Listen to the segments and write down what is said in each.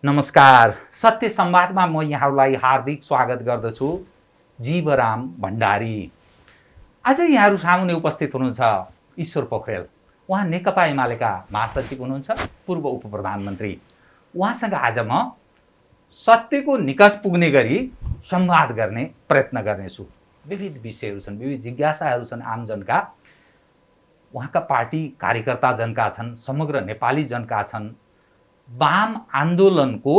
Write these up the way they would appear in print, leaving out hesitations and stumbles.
नमस्कार। सत्य संवादमा म यहाँहरूलाई हार्दिक स्वागत गर्दछु। जीवराम भण्डारी। आज यहाँहरू सामुन्ने उपस्थित हुनुहुन्छ ईश्वर पोखरेल। उहाँ नेकपा एमालेका महासचिव हुनुहुन्छ, पूर्व उपप्रधानमन्त्री। उहाँसँग आज म सत्यको निकट पुग्ने गरी संवाद गर्ने प्रयत्न गर्नेछु। विविध विषयहरू छन्, विविध जिज्ञासाहरू छन् आमजनका। उहाँका पार्टी कार्यकर्ता जनका छन्, समग्र नेपाली जनका छन्। वाम आन्दोलनको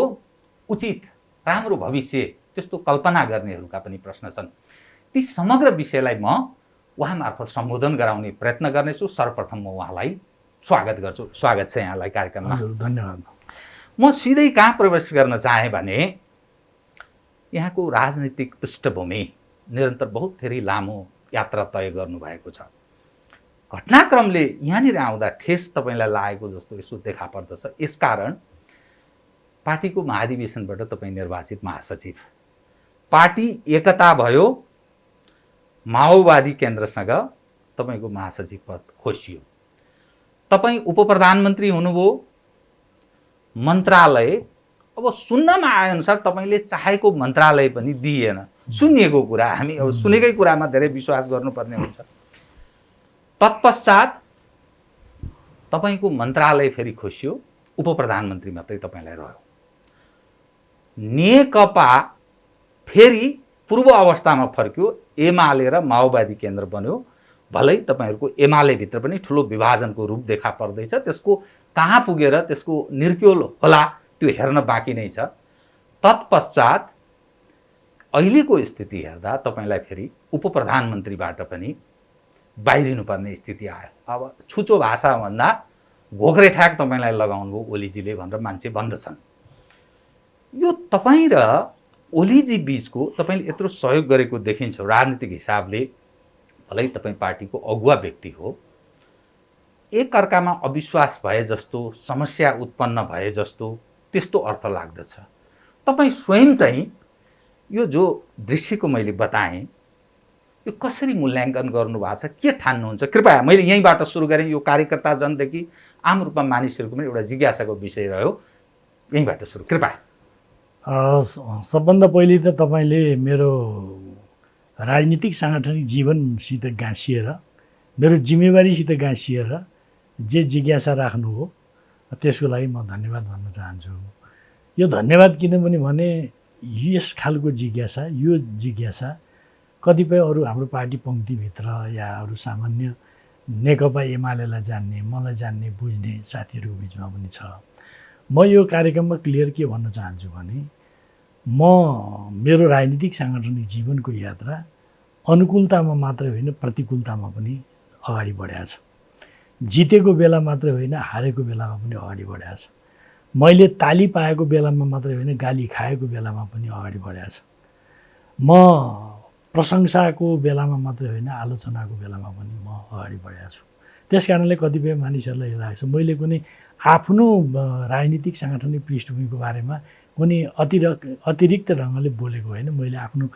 उचित राम्रो भविष्य त्यस्तो कल्पना गर्नेहरूका पनि प्रश्न छन्। ती समग्र विषयलाई म उहाँ मार्फत सम्बोधन गराउने प्रयत्न गर्नेछु। सर्वप्रथम म उहाँलाई स्वागत गर्छु। स्वागत छ यहाँलाई कार्यक्रममा। धन्यवाद। म सिधै कहाँ प्रवेश गर्न चाहेँ भने यहाँको राजनीतिक पृष्ठभूमि निरन्तर बहुत धेरै लामो यात्रा तय गर्नुभएको छ। घटनाक्रमले यहाँनिर आउँदा ठेस तपाईलाई लागेको जस्तो यसो देखा पर्दछ। यसकारण पार्टीको महाधिवेशनबाट तपाईँ निर्वाचित महासचिव, पार्टी एकता भयो, माओवादी केन्द्रसँग तपाईको महासचिव पद खोसियो, तपाईँ उपप्रधानमन्त्री हुनुभयो, मन्त्रालय अब सुन्नमा आएअनुसार तपाईले चाहेको मन्त्रालय पनि दिएन। सुनिएको कुरा, हामी अब सुनेकै कुरामा धेरै विश्वास गर्नुपर्ने हुन्छ। तत्पश्चात तपाईको मन्त्रालय फेरि खोसियो, उपप्रधानमन्त्री मात्रै तपाईलाई रह्यो। नेकपा फेरि पूर्व अवस्थामा फर्क्यो, एमाले र माओवादी केन्द्र बन्यो। भलै तपाईहरुको एमाले भित्र पनि ठुलो विभाजनको रूप देखा पर्दैछ। त्यसको कहाँ पुगेर त्यसको निर्क्योल होला त्यो हेर्न बाँकी नै छ। तत्पश्चात अहिलेको स्थिति हेर्दा तपाईलाई फेरि उपप्रधानमन्त्रीबाट पनि बाहिरिनुपर्ने स्थिति आयो। अब छुचो भाषा भन्दा घोक्रे ठ्याक तपाईलाई लगाउनुभयो ओलीजीले भनेर मान्छे भन्दछन्। यो तपाईँ र ओलीजी बीचको तपाईले यत्रो सहयोग गरेको देखिन्छ राजनीतिक हिसाबले। भलै तपाईँ पार्टीको अगुवा व्यक्ति हो, एक अर्कामा अविश्वास भए जस्तो, समस्या उत्पन्न भए जस्तो त्यस्तो अर्थ लाग्दछ। तपाईँ स्वयं चाहिँ यो जो दृश्यको मैले बताएँ यो कसरी मूल्याङ्कन गर्नुभएको छ, के ठान्नुहुन्छ? कृपया, मैले यहीँबाट सुरु गरेँ। यो कार्यकर्ता जनदेखि आम रूपमा मानिसहरूको पनि एउटा जिज्ञासाको विषय रह्यो। यहीँबाट सुरु, कृपया। सबभन्दा पहिले त तपाईँले मेरो राजनीतिक साङ्गठनिक जीवनसित गाँसिएर, मेरो जिम्मेवारीसित गाँसिएर जे जिज्ञासा राख्नु हो त्यसको लागि म धन्यवाद भन्न चाहन्छु। यो धन्यवाद किनभने यस खालको जिज्ञासा, यो जिज्ञासा कतिपय अरू हाम्रो पार्टी पङ्क्तिभित्र या अरू सामान्य नेकपा एमालेलाई जान्ने, मलाई जान्ने, बुझ्ने साथीहरूको बिचमा पनि छ। म यो कार्यक्रममा क्लियर के भन्न चाहन्छु भने मेरो राजनीतिक साङ्गठनिक जीवनको यात्रा अनुकूलतामा मात्रै होइन प्रतिकूलतामा पनि अगाडि बढेको छ। जितेको बेला मात्रै होइन हारेको बेलामा पनि अगाडि बढेको छ। मैले ताली पाएको बेलामा मात्रै होइन गाली खाएको बेलामा पनि अगाडि बढेको छ। म प्रशंसाको बेलामा मात्रै होइन आलोचनाको बेलामा पनि म अगाडि बढेको छु। त्यस कारणले कतिपय मानिसहरूलाई लाग्छ मैले कुनै आफ्नो राजनीतिक साङ्गठनिक पृष्ठभूमिको बारेमा कुनै अतिरिक्त ढङ्गले बोलेको होइन। मैले आफ्नो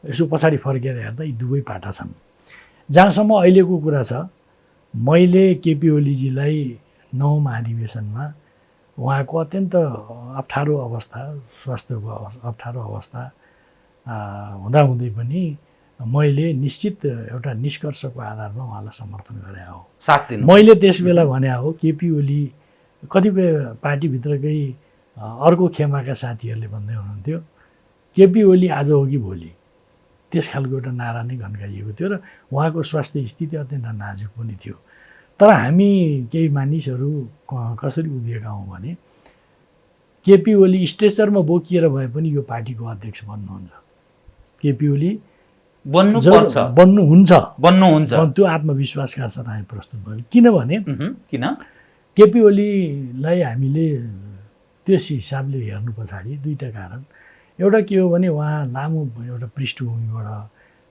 यसो पछाडि फर्केर हेर्दा यी दुवै पाटा छन्। जहाँसम्म अहिलेको कुरा छ, मैले केपी ओलीजीलाई 9 महाधिवेशनमा उहाँको अत्यन्त अप्ठ्यारो अवस्था, स्वास्थ्यको अप्ठ्यारो अवस्था हुँदाहुँदै पनि मैले निश्चित एउटा निष्कर्षको आधारमा उहाँलाई समर्थन गरे हो। मैले त्यस बेला भने हो केपी ओली, कतिपय पार्टीभित्रकै अर्को खेमाका साथीहरूले भन्दै हुनुहुन्थ्यो केपी ओली आज हो कि भोलि, त्यस खालको एउटा नारा नै घन्काइएको थियो र उहाँको स्वास्थ्य स्थिति अत्यन्त नाजुक पनि थियो। तर हामी केही मानिसहरू कसरी उभिएका हौँ भने केपी ओली स्ट्रेचरमा बोकिएर भए पनि यो पार्टीको अध्यक्ष बन्नुहुन्छ। केपी ओली बन्नुहुन्छ त्यो आत्मविश्वासका साथ हामी प्रस्तुत भयौँ। किनभने केपी ओलीलाई हामीले त्यस हिसाबले हेर्नु पछाडि दुईवटा कारण। एउटा के हो भने उहाँ लामो एउटा पृष्ठभूमिबाट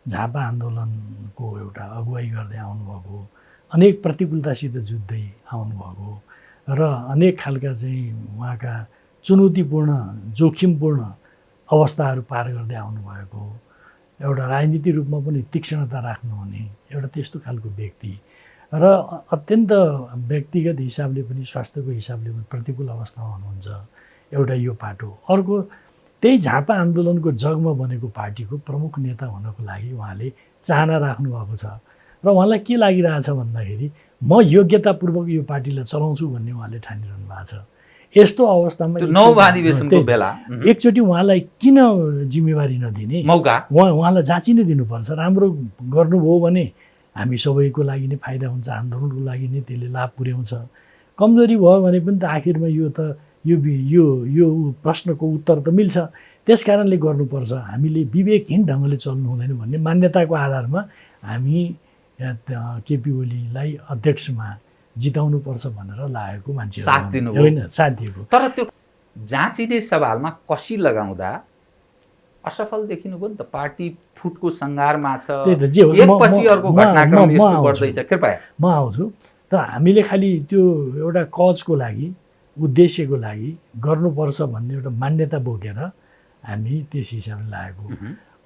झापा आन्दोलनको एउटा अगुवाई गर्दै आउनुभएको, अनेक प्रतिकूलतासित जुझ्दै आउनुभएको र अनेक खालका चाहिँ उहाँका चुनौतीपूर्ण जोखिमपूर्ण अवस्थाहरू पार गर्दै आउनुभएको, एउटा राजनीतिक रूपमा पनि तीक्ष्णता राख्नुहुने एउटा त्यस्तो खालको व्यक्ति र अत्यन्त व्यक्तिगत हिसाबले पनि स्वास्थ्यको हिसाबले पनि प्रतिकूल अवस्थामा हुनुहुन्छ। एउटा यो पाटो। अर्को त्यही झापा आन्दोलनको जगमा बनेको पार्टीको प्रमुख नेता हुनको लागि उहाँले चाहना राख्नुभएको छ र उहाँलाई के लागिरहेछ भन्दाखेरि म योग्यतापूर्वक यो पार्टीलाई चलाउँछु भन्ने उहाँले ठानिरहनु भएको छ। यस्तो अवस्थामा नौ अधिवेशनको बेला एकचोटि उहाँलाई किन जिम्मेवारी नदिने, मौका उहाँलाई जाँचिनै दिनुपर्छ। राम्रो गर्नुभयो भने हामी सबैको लागि नै फाइदा हुन्छ, आन्दोलनको लागि नै त्यसले लाभ पुर्याउँछ। कमजोरी भयो भने पनि त आखिरमा यो त यो प्रश्नको उत्तर त मिल्छ। त्यस कारणले गर्नुपर्छ, हामीले विवेकहीन ढङ्गले चल्नु हुँदैन भन्ने मान्यताको आधारमा हामी केपी ओलीलाई अध्यक्षमा जिताउनुपर्छ भनेर लागेको मान्छे साथ दिनु होइन, साथ दिएको। तर त्यो जाँचिने सवालमा कसी लगाउँदा असफल देखिनु भयो नि त। पार्टी फुटको सङ्घारमा छ, त्यही त जे होस्, एकपछि अर्को घटनाक्रम यस्तो बढ्दैछ। कृपया म आउँछु। त हामीले खालि त्यो एउटा कजको लागि, उद्देश्यको लागि गर्नुपर्छ भन्ने एउटा मान्यता बोकेर हामी त्यस हिसाबले लागेको।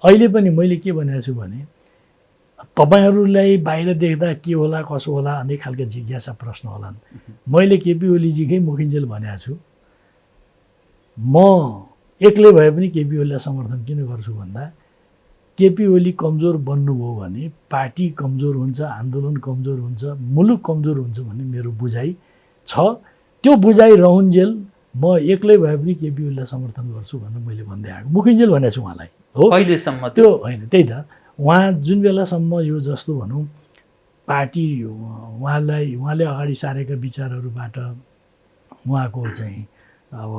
अहिले पनि मैले के भनेको छु भने तपाईँहरूलाई बाहिर देख्दा के होला कसो होला अनेक खालका जिज्ञासा प्रश्न होलान्। मैले केपी ओलीजीकै मुखिन्जेल भनेको छु, म एक्लै भए पनि केपी ओलीलाई समर्थन किन गर्छु भन्दा केपी ओली कमजोर बन्नुभयो भने पार्टी कमजोर हुन्छ, आन्दोलन कमजोर हुन्छ, मुलुक कमजोर हुन्छ भन्ने मेरो बुझाइ छ। त्यो बुझाइ रहुन्जेल म एक्लै भए पनि केपी ओलीलाई समर्थन गर्छु भनेर मैले भन्दै आएको, मुखिन्जेल भनेको छु उहाँलाई। हो, कहिलेसम्म त्यो होइन, त्यही त उहाँ जुन बेलासम्म यो जस्तो भनौँ पार्टी उहाँले अगाडि सारेका विचारहरूबाट, उहाँको चाहिँ अब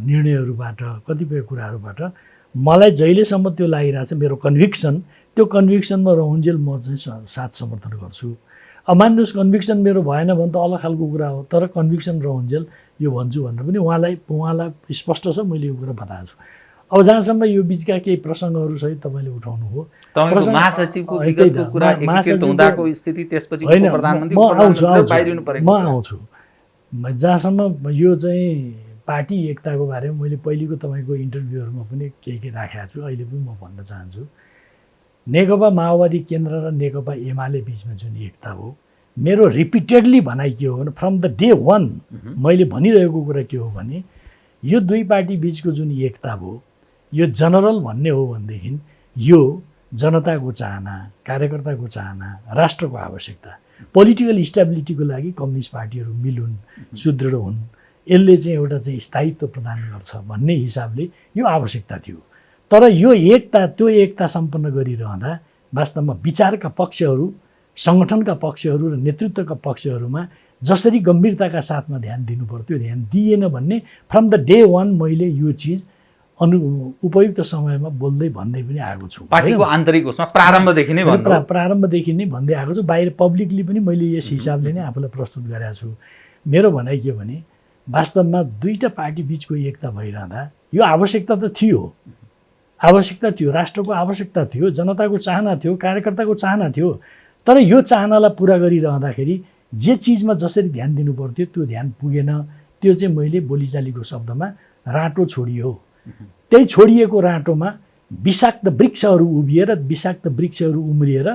निर्णयहरूबाट, कतिपय कुराहरूबाट मलाई जहिलेसम्म त्यो लागिरहेछ मेरो कन्भिक्सन, त्यो कन्भिक्सनमा रहुन्जेल म चाहिँ साथ समर्थन गर्छु। अब मान्नुहोस् कन्भिक्सन मेरो भएन भने त अलग खालको कुरा हो, तर कन्भिक्सन रहुन्जेल यो भन्छु भनेर पनि उहाँलाई स्पष्ट छ, मैले यो कुरा बताएको छु। अब जहाँसम्म यो बिचका केही प्रसङ्गहरू सहित तपाईँले उठाउनु हो, तपाईँको महासचिवको विगतको कुरा एकीकृत हुँदाको स्थिति, त्यसपछि प्रधानमन्त्री म आउँछु। जहाँसम्म यो चाहिँ पार्टी एकताको बारेमा मैले पहिलेको तपाईँको इन्टरभ्यूहरूमा पनि केही राखेको छु, अहिले पनि म भन्न चाहन्छु। नेकपा माओवादी केन्द्र र नेकपा एमाले बिचमा जुन एकता हो, मेरो रिपिटेडली भनाइ के हो भने फ्रम द डे वान मैले भनिरहेको कुरा के हो भने यो दुई पार्टी बिचको जुन एकता हो यो जनरल भन्ने हो भनेदेखि यो जनताको चाहना, कार्यकर्ताको चाहना, राष्ट्रको आवश्यकता, पोलिटिकल स्टेबिलिटीको लागि कम्युनिस्ट पार्टीहरू मिलुन्, सुदृढ हुन्, यसले चाहिँ एउटा चाहिँ स्थायित्व प्रदान गर्छ भन्ने हिसाबले यो आवश्यकता थियो। तर यो एकता, त्यो एकता सम्पन्न गरिरहँदा वास्तवमा विचारका पक्षहरू, सङ्गठनका पक्षहरू र नेतृत्वका पक्षहरूमा जसरी गम्भीरताका साथमा ध्यान दिनुपर्थ्यो ध्यान दिएन भन्ने फ्रम द डे वान मैले यो चिज उपयुक्त समयमा बोल्दै भन्दै पनि आएको छु। पार्टीको आन्तरिक उसमा प्रारम्भदेखि नै प्रारम्भदेखि नै भन्दै आएको छु। बाहिर पब्लिकली पनि मैले यस हिसाबले नै आफूलाई प्रस्तुत गरेको छु। मेरो भनाइ के भने वास्तवमा दुईटा पार्टी बिचको एकता भइरहँदा यो आवश्यकता त थियो, आवश्यकता थियो, राष्ट्रको आवश्यकता थियो, जनताको चाहना थियो, कार्यकर्ताको चाहना थियो। तर यो चाहनालाई पुरा गरिरहँदाखेरि जे चिजमा जसरी ध्यान दिनुपर्थ्यो त्यो ध्यान पुगेन। त्यो चाहिँ मैले बोलीचालीको शब्दमा राँटो छोडियो। त्यही छोडिएको राँटोमा विषाक्त वृक्षहरू उभिएर, विषाक्त वृक्षहरू उम्रिएर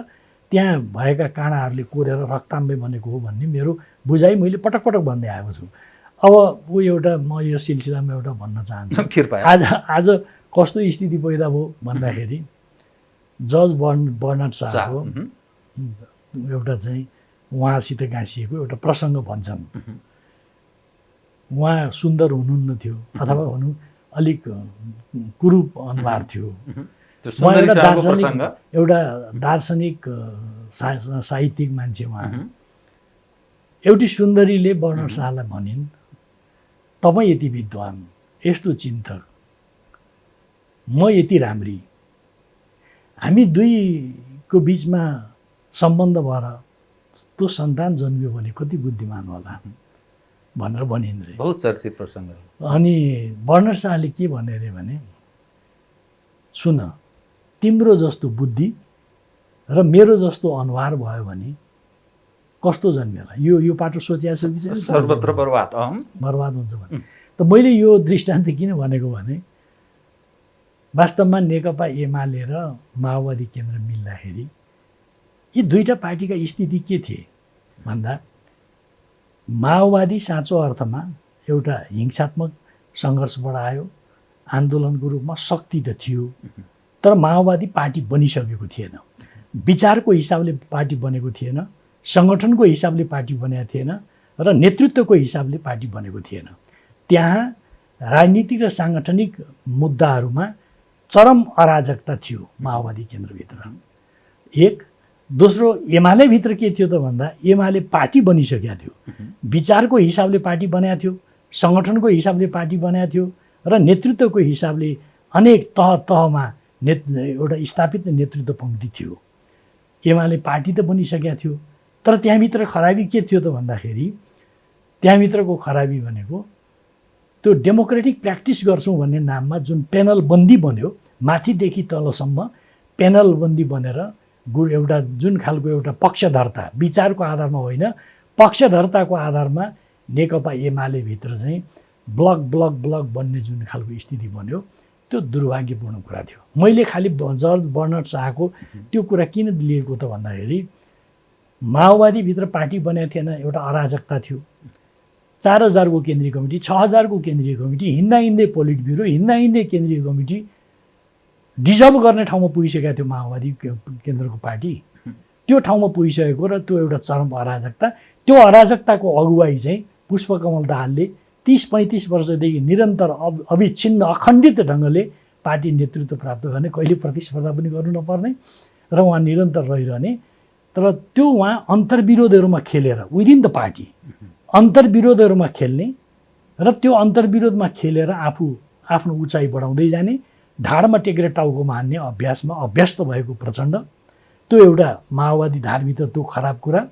त्यहाँ भएका काँडाहरूले कोरेर रक्ताम्बे बनेको हो भन्ने मेरो बुझाइ मैले पटक पटक भन्दै आएको छु। अब ऊ एउटा म यो सिलसिलामा एउटा भन्न चाहन्छु। आज कस्तो स्थिति पैदा भयो भन्दाखेरि जज बर्नार्ड शाहको एउटा चाहिँ उहाँसित गाँसिएको एउटा प्रसङ्ग भन्छन्। उहाँ सुन्दर हुनुहुन्न थियो अथवा भनौँ अलिक कुरूप अनुहार थियो। एउटा दार्शनिक साहित्यिक मान्छे उहाँ। एउटी सुन्दरीले बर्नार्ड शाहलाई भनिन्, तपाईँ यति विद्वान, यस्तो चिन्तक, म यति राम्री, हामी दुईको बिचमा सम्बन्ध भएर त्यो सन्तान जन्मियो भने कति बुद्धिमान होला भनेर भनिन् रे। बहुत चर्चित प्रसङ्ग। अनि बर्नार्ड शाहले के भने अरे भने सुन, तिम्रो जस्तो बुद्धि र मेरो जस्तो अनुहार भयो भने कस्तो जन्मेला। यो पाटो सोचेको छु कि सर्वत्र बर्बाद हुन्छ भने। त मैले यो दृष्टान्त किन भनेको भने वास्तवमा नेकपा एमाले र माओवादी केन्द्र मिल्दाखेरि यी दुईटा पार्टीका स्थिति के थिए भन्दा माओवादी साँचो अर्थमा एउटा हिंसात्मक सङ्घर्ष बढायो, आन्दोलनको रूपमा शक्ति त थियो, तर माओवादी पार्टी बनिसकेको थिएन। विचारको हिसाबले पार्टी बनेको थिएन, सङ्गठनको हिसाबले पार्टी बनेको थिएन र नेतृत्वको हिसाबले पार्टी बनेको थिएन। त्यहाँ राजनीतिक र साङ्गठनिक मुद्दाहरूमा चरम अराजकता थियो माओवादी केन्द्रभित्र। एक दोस्रो, एमालेभित्र के थियो त भन्दा एमाले पार्टी बनिसकेको थियो, विचारको हिसाबले पार्टी बनाएको थियो, सङ्गठनको हिसाबले पार्टी बनाएको थियो र नेतृत्वको हिसाबले अनेक तहमा एउटा स्थापित नेतृत्व पङ्क्ति थियो। एमाले पार्टी त बनिसकेको थियो, तर त्यहाँभित्र खराबी के थियो त भन्दाखेरि त्यहाँभित्रको खराबी भनेको त्यो डेमोक्रेटिक प्र्याक्टिस गर्छौँ भन्ने नाममा जुन पेनल बन्दी बन्यो, माथिदेखि तलसम्म पेनल बन्दी बनेर एउटा जुन खालको एउटा पक्षधर्ता, विचारको आधारमा होइन पक्षधर्ताको आधारमा नेकपा एमालेभित्र चाहिँ ब्लक बन्ने जुन खालको स्थिति बन्यो, त्यो दुर्भाग्यपूर्ण कुरा थियो। मैले खालि जर्ज बर्नार्ड शाहको त्यो कुरा किन लिएको त भन्दाखेरि माओवादीभित्र पार्टी बनेको थिएन, एउटा अराजकता थियो। 4000 को केन्द्रीय कमिटी, 6000 को केन्द्रीय कमिटी, हिँड्दै पोलिट ब्युरो, हिँड्दै केन्द्रीय कमिटी डिजल्भ गर्ने ठाउँमा पुगिसकेको थियो माओवादी केन्द्रको पार्टी। त्यो ठाउँमा पुगिसकेको र त्यो एउटा चरम अराजकता, त्यो अराजकताको अगुवाई चाहिँ पुष्पकमल दाहालले 30-35 वर्षदेखि निरन्तर अविच्छिन्न अखण्डित ढङ्गले पार्टी नेतृत्व प्राप्त गर्ने, कहिले प्रतिस्पर्धा पनि गर्नु नपर्ने र उहाँ निरन्तर रहिरहने। तर त्यो उहाँ अन्तर्विरोधहरूमा खेलेर विदिन द पार्टी अन्तर्विरोधहरूमा खेल्ने र त्यो अन्तर्विरोधमा खेलेर आफ्नो उचाइ बढाउँदै जाने, ढाडमा टेकेर टाउकोमा हान्ने अभ्यासमा अभ्यस्त भएको प्रचण्ड, त्यो एउटा माओवादी धारभित्र त्यो खराब कुरा।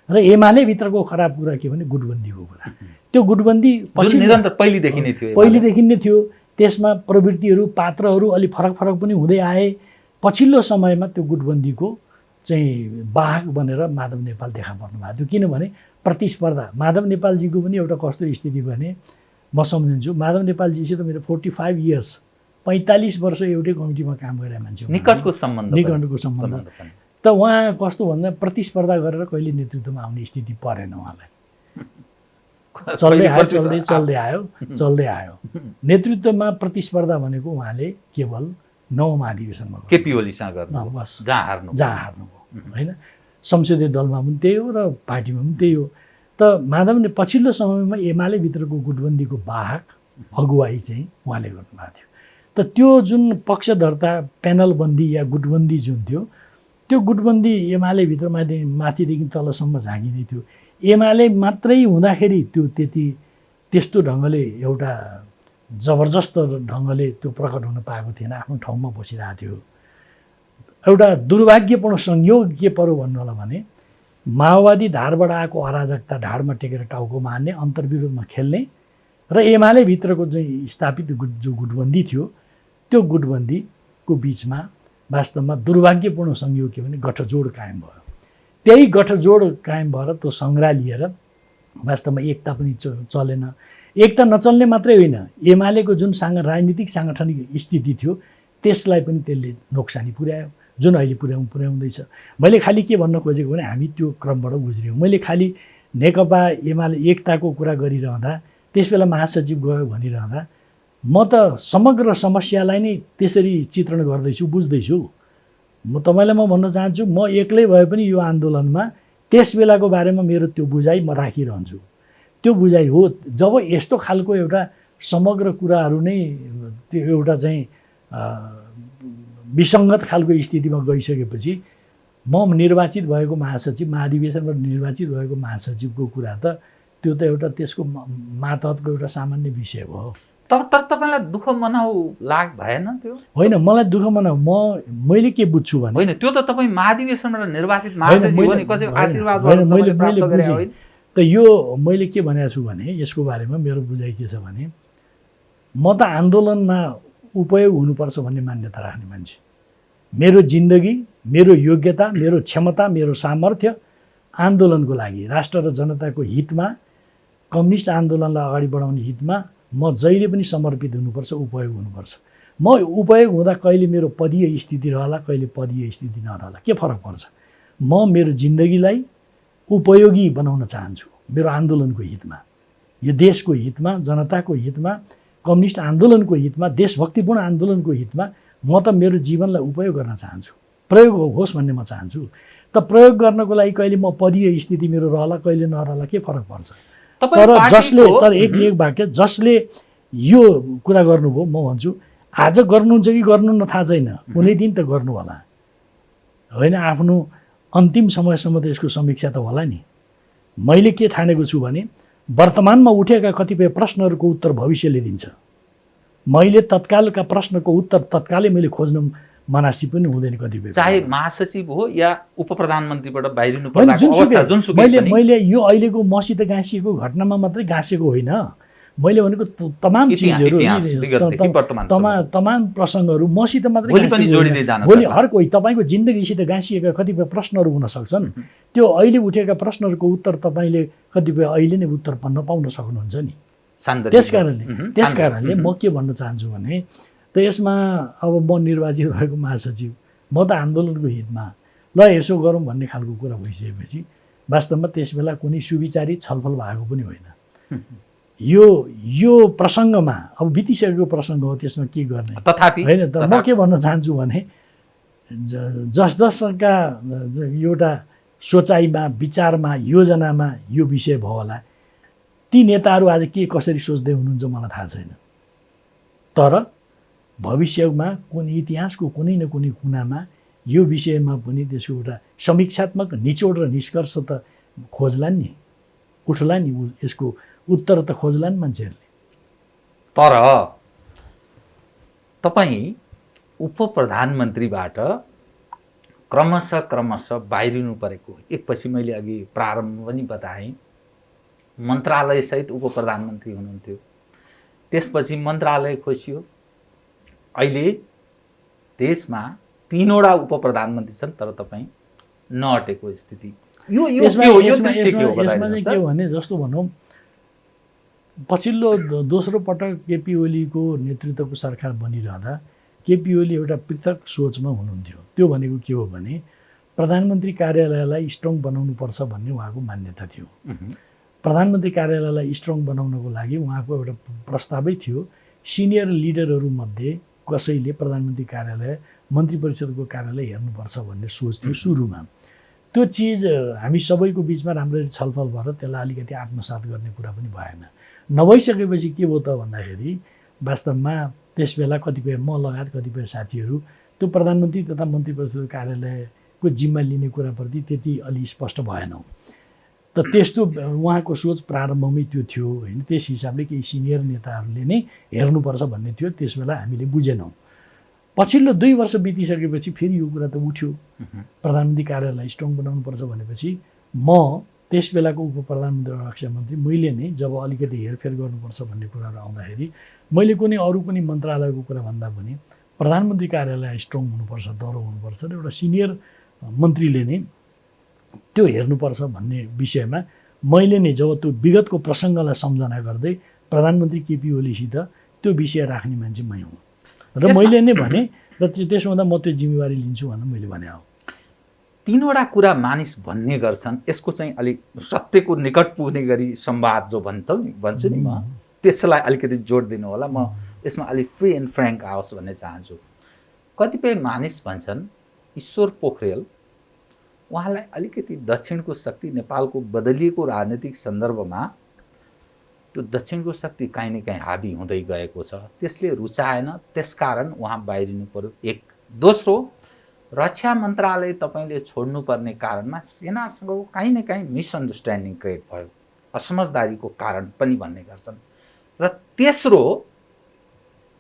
र एमाले भित्रको खराब कुरा के भने गुटबन्दीको कुरा। त्यो गुटबन्दी पछि निरन्तर पहिलेदेखि नै थियो। त्यसमा प्रवृत्तिहरू पात्रहरू अलि फरक पनि हुँदै आए। पछिल्लो समयमा त्यो गुटबन्दीको चाहिँ वाहक बनेर माधव नेपाल देखा पर्नु भएको थियो। किनभने प्रतिस्पर्धा माधव नेपालजीको पनि एउटा कस्तो स्थिति भने म सम्झिन्छु, माधव नेपालजीसित मेरो 45 इयर्स 45 वर्ष एउटै कमिटीमा काम गरेको मान्छे, निकटको सम्बन्ध। त उहाँ कस्तो भन्दा प्रतिस्पर्धा गरेर कहिले नेतृत्वमा आउने स्थिति परेन उहाँलाई। चल्दै आयो नेतृत्वमा प्रतिस्पर्धा भनेको उहाँले केवल 9 महाधिवेशनमा केपी ओलीसँग गर्नु, बस जहाँ हार्नुभयो होइन। संसदीय दलमा पनि त्यही हो र पार्टीमा पनि त्यही हो। त माधवले पछिल्लो समयमा एमाले भित्रको गुटबन्दीको वाहक अगुवाई चाहिँ उहाँले गर्नुभएको थियो। त त्यो जुन पक्षधर्ता पेनलबन्दी या गुटबन्दी जुन थियो, त्यो गुटबन्दी एमाले भित्र माथिदेखि तलसम्म झाँकिँदै थियो। एमाले मात्रै हुँदाखेरि त्यो त्यस्तो ढङ्गले एउटा जबरजस्त ढङ्गले त्यो प्रकट हुन पाएको थिएन, आफ्नो ठाउँमा बसिरहेको थियो। एउटा दुर्भाग्यपूर्ण संयोग के पर्यो भन्नु होला भने माओवादी धारबाट आएको अराजकता ढाडमा टेकेर टाउकोमा हान्ने, अन्तर्विरोधमा खेल्ने र एमाले भित्रको चाहिँ स्थापित जो गुटबन्दी थियो, त्यो गुटबन्दीको बिचमा वास्तवमा दुर्भाग्यपूर्ण संयोग के भने गठजोड कायम भयो। त्यही गठजोड कायम भएर त्यो सङ्ग्रहालिएर वास्तवमा एकता पनि चलेन। एकता नचल्ने मात्रै होइन, एमालेको जुन राजनीतिक साङ्गठनिक स्थिति थियो त्यसलाई पनि त्यसले नोक्सानी पुर्यायो, जुन अहिले पुर्याउँदैछ। मैले खालि के भन्न खोजेको भने हामी त्यो क्रमबाट गुज्रियौँ। मैले खालि नेकपा एमाले एकताको कुरा गरिरहँदा त्यसबेला महासचिव गयो भनिरहँदा म त समग्र समस्यालाई नै त्यसरी चित्रण गर्दैछु, बुझ्दैछु। तपाईँलाई म भन्न चाहन्छु, म एक्लै भए पनि यो आन्दोलनमा त्यस बेलाको बारेमा मेरो त्यो बुझाइ म राखिरहन्छु। त्यो बुझाइ हो जब यस्तो खालको एउटा समग्र कुराहरू नै त्यो एउटा चाहिँ विसङ्गत खालको स्थितिमा गइसकेपछि म निर्वाचित भएको महासचिव, महाधिवेशनबाट निर्वाचित भएको महासचिवको कुरा त त्यो त एउटा त्यसको मातहतको एउटा सामान्य विषय हो। तर तपाईँलाई दुःख मनाउ भएन त्यो? होइन, मलाई दुःख मनाउ, मैले के बुझ्छु भने होइन, त्यो त तपाईँ महाधिवेशनबाट निर्वाचित महासचिव हो नि, कसैको आशीर्वादबाट मैले प्राप्त गरे होइन। त यो मैले के भनेको छु भने यसको बारेमा मेरो बुझाइ के छ भने म त आन्दोलनमा उपयोग हुनुपर्छ भन्ने मान्यता राख्ने मान्छे। मेरो जिन्दगी, मेरो योग्यता, मेरो क्षमता, मेरो सामर्थ्य आन्दोलनको लागि, राष्ट्र र जनताको हितमा, कम्युनिस्ट आन्दोलनलाई अगाडि बढाउने हितमा म जहिले पनि समर्पित हुनुपर्छ, उपयोग हुनुपर्छ। म उपयोग हुँदा कहिले मेरो पदीय स्थिति रहला, कहिले पदीय स्थिति नरहला, के फरक पर्छ? म मेरो जिन्दगीलाई उपयोगी बनाउन चाहन्छु मेरो आन्दोलनको हितमा। यो देशको हितमा, जनताको हितमा, कम्युनिस्ट आन्दोलनको हितमा, देशभक्तिपूर्ण आन्दोलनको हितमा म त मेरो जीवनलाई उपयोग गर्न चाहन्छु, प्रयोग होस् भन्ने म चाहन्छु। त प्रयोग गर्नको लागि कहिले म पदीय स्थिति मेरो रहला, कहिले नरहला, के फरक पर्छ? तर एक वाक्य जसले यो कुरा गर्नुभयो, म भन्छु आज गर्नुहुन्छ कि गर्नुहुन्न थाहा छैन, कुनै दिन त गर्नु होला होइन। आफ्नो अन्तिम समयसम्म त यसको समीक्षा त होला नि। मैले के ठानेको छु भने वर्तमानमा उठेका कतिपय प्रश्नहरूको उत्तर भविष्यले दिन्छ। मैले तत्कालका प्रश्नको उत्तर तत्कालै मैले खोज्न मनासी पनि हुँदैन कतिपय, चाहे महासचिव हो या उप प्रधानमन्त्रीबाट बाहिरिनु पर्दाको अवस्था जुनसुकै पनि। मैले यो अहिलेको मसित गाँसिएको घटनामा मात्रै गाँसेको होइन, मैले भनेको तमाम चिजहरू, तमाम प्रसङ्गहरू मसित मात्रै भोलि हर कोही तपाईँको जिन्दगीसित गाँसिएका कतिपय प्रश्नहरू हुन सक्छन्। त्यो अहिले उठेका प्रश्नहरूको उत्तर तपाईँले कतिपय अहिले नै उत्तर नपाउन सक्नुहुन्छ नि। त्यसकारणले म के भन्न चाहन्छु भने त यसमा अब म निर्वाचित भएको महासचिव, म त आन्दोलनको हितमा ल यसो गरौँ भन्ने खालको कुरा भइसकेपछि वास्तवमा त्यस बेला कुनै सुविचारित छलफल भएको पनि होइन। यो प्रसङ्गमा अब बितिसकेको प्रसङ्ग हो, त्यसमा के गर्ने तथापि होइन। त म के भन्न चाहन्छु भने जसका एउटा सोचाइमा, विचारमा, योजनामा यो विषय भयो होला, ती नेताहरू आज के कसरी सोच्दै हुनुहुन्छ मलाई थाहा छैन। तर भविष्यमा कुनै इतिहासको कुनै न कुनै कुनामा यो विषयमा पनि त्यसको एउटा समीक्षात्मक निचोड र निष्कर्ष त खोज्लान् नि, उठ्ला नि, यसको उत्तर त खोज्लान् मान्छेहरूले। तर तपाईँ उप प्रधानमन्त्रीबाट क्रमशः बाहिरिनु परेको, एकपछि मैले अघि प्रारम्भ पनि बताएँ, मन्त्रालयसहित उप प्रधानमन्त्री हुनुहुन्थ्यो, त्यसपछि मन्त्रालय खोसियो, अहिले देशमा 3वटा उप प्रधानमन्त्री छन्, तर तपाईँ नअटेको स्थिति। यसमा के हो भने जस्तो भनौँ पछिल्लो दोस्रो पटक केपी ओलीको नेतृत्वको सरकार बनिरहँदा केपी ओली एउटा पृथक सोचमा हुनुहुन्थ्यो। त्यो भनेको के हो भने प्रधानमन्त्री कार्यालयलाई स्ट्रङ बनाउनुपर्छ भन्ने उहाँको मान्यता थियो। प्रधानमन्त्री कार्यालयलाई स्ट्रङ बनाउनको लागि उहाँको एउटा प्रस्तावै थियो, सिनियर लिडरहरूमध्ये कसैले प्रधानमन्त्री कार्यालय, मन्त्री परिषदको कार्यालय हेर्नुपर्छ भन्ने सोच थियो सुरुमा। त्यो चिज हामी सबैको बिचमा राम्ररी छलफल भएर त्यसलाई अलिकति आत्मसात गर्ने कुरा पनि भएन। नभइसकेपछि के भयो त भन्दाखेरि वास्तवमा त्यस बेला कतिपय म लगायत कतिपय साथीहरू त्यो प्रधानमन्त्री तथा मन्त्री परिषद कार्यालयको जिम्मा लिने कुराप्रति त्यति अलि स्पष्ट भएनौँ। त त्यस्तो उहाँको सोच प्रारम्भमै त्यो थियो होइन। त्यस हिसाबले केही सिनियर नेताहरूले नै हेर्नुपर्छ भन्ने थियो, त्यस बेला हामीले बुझेनौँ। पछिल्लो 2 वर्ष बितिसकेपछि फेरि यो कुरा त उठ्यो, प्रधानमन्त्री कार्यालय स्ट्रङ बनाउनुपर्छ भनेपछि म त्यस बेलाको उप प्रधानमन्त्री रक्षा मन्त्री मैले नै जब अलिकति हेरफेर गर्नुपर्छ भन्ने कुराहरू आउँदाखेरि मैले कुनै अरू कुनै मन्त्रालयको कुरा भन्दा पनि प्रधानमन्त्री कार्यालय स्ट्रङ हुनुपर्छ, दह्रो हुनुपर्छ र एउटा सिनियर मन्त्रीले नै त्यो हेर्नुपर्छ भन्ने विषयमा मैले नै जब त्यो विगतको प्रसङ्गलाई सम्झना गर्दै प्रधानमन्त्री केपी ओलीसित त्यो विषय राख्ने मान्छे मै हुँ र मैले नै भने र त्यसो हुँदा म त्यो जिम्मेवारी लिन्छु भनेर मैले भने हो। 3वटा कुरा मानिस भन्ने गर्छन्, यसको चाहिँ अलिक सत्यको निकट पुग्ने गरी संवाद जो भन्छु नि म, त्यसलाई अलिकति जोड दिनु होला। म यसमा अलिक फ्री एन्ड फ्र्याङ्क आओस् भन्ने चाहन्छु। कतिपय मानिस भन्छन् ईश्वर पोखरेल उहाँलाई अलिकति दक्षिणको शक्ति, नेपालको बदलिएको राजनीतिक सन्दर्भमा त्यो दक्षिणको शक्ति काहीँ न काहीँ हाबी हुँदै गएको छ, त्यसले रुचाएन, त्यसकारण उहाँ बाहिरिनु पर्यो। एक दोस्रो, रक्षा मन्त्रालय तपाईँले छोड्नुपर्ने कारणमा सेनासँगको काहीँ न काहीँ मिसअन्डरस्ट्यान्डिङ क्रिएट भयो, असमझदारीको कारण पनि भन्ने गर्छन्। र तेस्रो,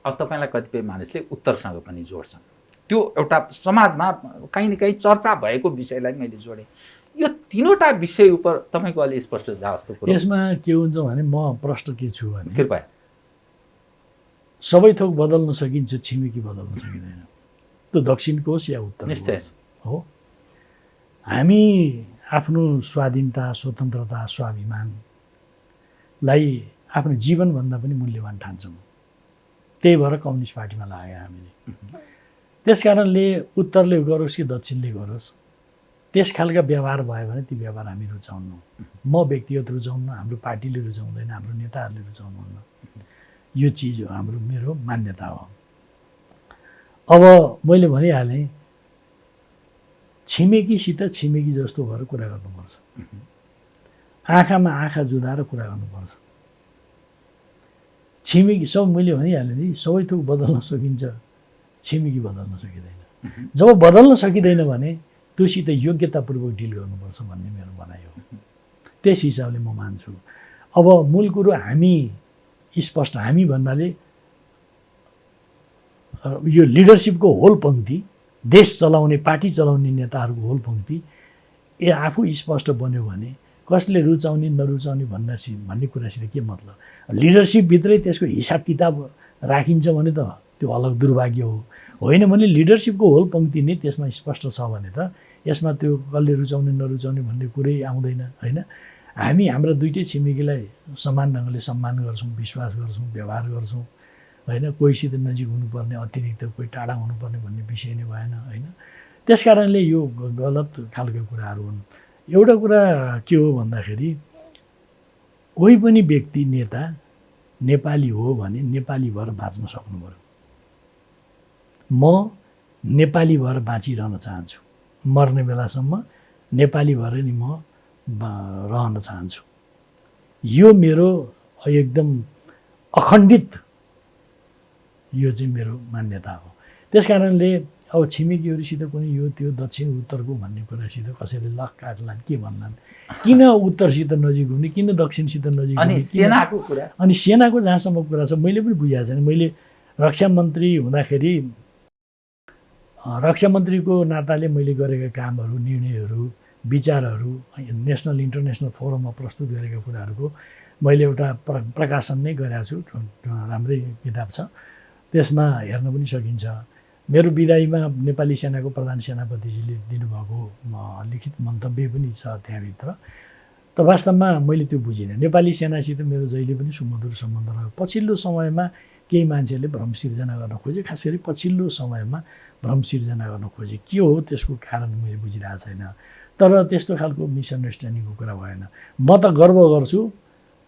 अब तपाईँलाई कतिपय मानिसले उत्तरसँग पनि जोड्छन्। त्यो एउटा समाजमा काहीँ न काहीँ चर्चा भएको विषयलाई मैले जोडेँ। यो 3वटा विषय उप तपाईँको अलि स्पष्ट जाओस् त कुरा। यसमा के हुन्छ भने म प्रश्न के छु भने कृपया सबै थोक बदल्न सकिन्छ, छिमेकी बदल्न सकिँदैन। त्यो दक्षिणको होस् या उत्तर हो। हामी आफ्नो स्वाधीनता, स्वतन्त्रता, स्वाभिमानलाई आफ्नो जीवनभन्दा पनि मूल्यवान ठान्छौँ। त्यही भएर कम्युनिस्ट पार्टीमा लाग्यो हामीले। त्यस कारणले उत्तरले गरोस् कि दक्षिणले गरोस्, त्यस खालका व्यवहार भयो भने ती व्यवहार हामी रुचाउनु, म व्यक्तिगत रुचाउनु, हाम्रो पार्टीले रुचाउँदैन, हाम्रो नेताहरूले रुचाउनुहुन्न। यो चिज हो, हाम्रो मेरो मान्यता हो। अब मैले भनिहालेँ, छिमेकीसित छिमेकी जस्तो भएर कुरा गर्नुपर्छ, आँखामा आँखा जुधाएर कुरा गर्नुपर्छ। छिमेकी सब मैले भनिहालेँ नि, सबै थोक बदल्न सकिन्छ, छिमेकी बदल्न सकिँदैन। जब बदल्न सकिँदैन भने त्योसित योग्यतापूर्वक डिल गर्नुपर्छ भन्ने मेरो भनाइ हो। त्यस हिसाबले म मान्छु। अब मूल कुरो हामी स्पष्ट, हामी भन्नाले यो लिडरसिपको होल पङ्क्ति, देश चलाउने पार्टी चलाउने नेताहरूको होल पङ्क्ति आफू स्पष्ट बन्यो भने कसले रुचाउने नरुचाउने भन्ने कुरासित के मतलब। लिडरसिपभित्रै त्यसको हिसाब किताब राखिन्छ भने त त्यो अलग दुर्भाग्य हो। होइन भने लिडरसिपको होल पङ्क्ति नै त्यसमा स्पष्ट छ भने त यसमा त्यो कसले रुचाउने नरुचाउने भन्ने कुरै आउँदैन, होइन। हामी हाम्रा दुइटै छिमेकीलाई समान ढङ्गले सम्मान गर्छौँ, विश्वास गर्छौँ, व्यवहार गर्छौँ, होइन। कोहीसित नजिक हुनुपर्ने, अतिरिक्त कोही टाढा हुनुपर्ने भन्ने विषय नै भएन, होइन। त्यस कारणले यो गलत खालका कुराहरू हुन्। एउटा कुरा के हो भन्दाखेरि, कोही पनि व्यक्ति नेता नेपाली हो भने नेपाली भएर बाँच्न सक्नु पर्यो। म नेपाली भएर बाँचिरहन चाहन्छु, मर्ने बेलासम्म नेपाली भएर नि म रहन चाहन्छु। यो मेरो एकदम अखण्डित, यो चाहिँ मेरो मान्यता हो। त्यस कारणले अब छिमेकीहरूसित पनि यो त्यो दक्षिण उत्तरको भन्ने कुरासित कसैले लख काट्लान्, के भन्लान्, किन उत्तरसित नजिक हुने, किन दक्षिणसित नजिक हुने, सेनाको कुरा, अनि सेनाको जहाँसम्म कुरा छ मैले पनि बुझाएको छैन। मैले रक्षा मन्त्री हुँदाखेरि रक्षा मन्त्रीको नाताले मैले गरेका कामहरू, निर्णयहरू, विचारहरू, नेसनल इन्टरनेसनल फोरममा प्रस्तुत गरेका कुराहरूको मैले एउटा प्रकाशन नै गरेको छु, राम्रै किताब छ, त्यसमा हेर्न पनि सकिन्छ। मेरो विदाईमा नेपाली सेनाको प्रधान सेनापतिजीले दिनुभएको लिखित मन्तव्य पनि छ त्यहाँभित्र। त वास्तवमा मैले त्यो बुझिनँ। नेपाली सेनासित मेरो जहिले पनि सुमधुर सम्बन्ध रह्यो। पछिल्लो समयमा केही मान्छेहरूले भ्रम सिर्जना गर्न खोजे, खास गरी पछिल्लो समयमा भ्रम सिर्जना गर्न खोजे। के हो त्यसको कारण मैले बुझिरहेको छैन। तर त्यस्तो खालको मिसअन्डरस्ट्यान्डिङको कुरा भएन। म त गर्व गर्छु,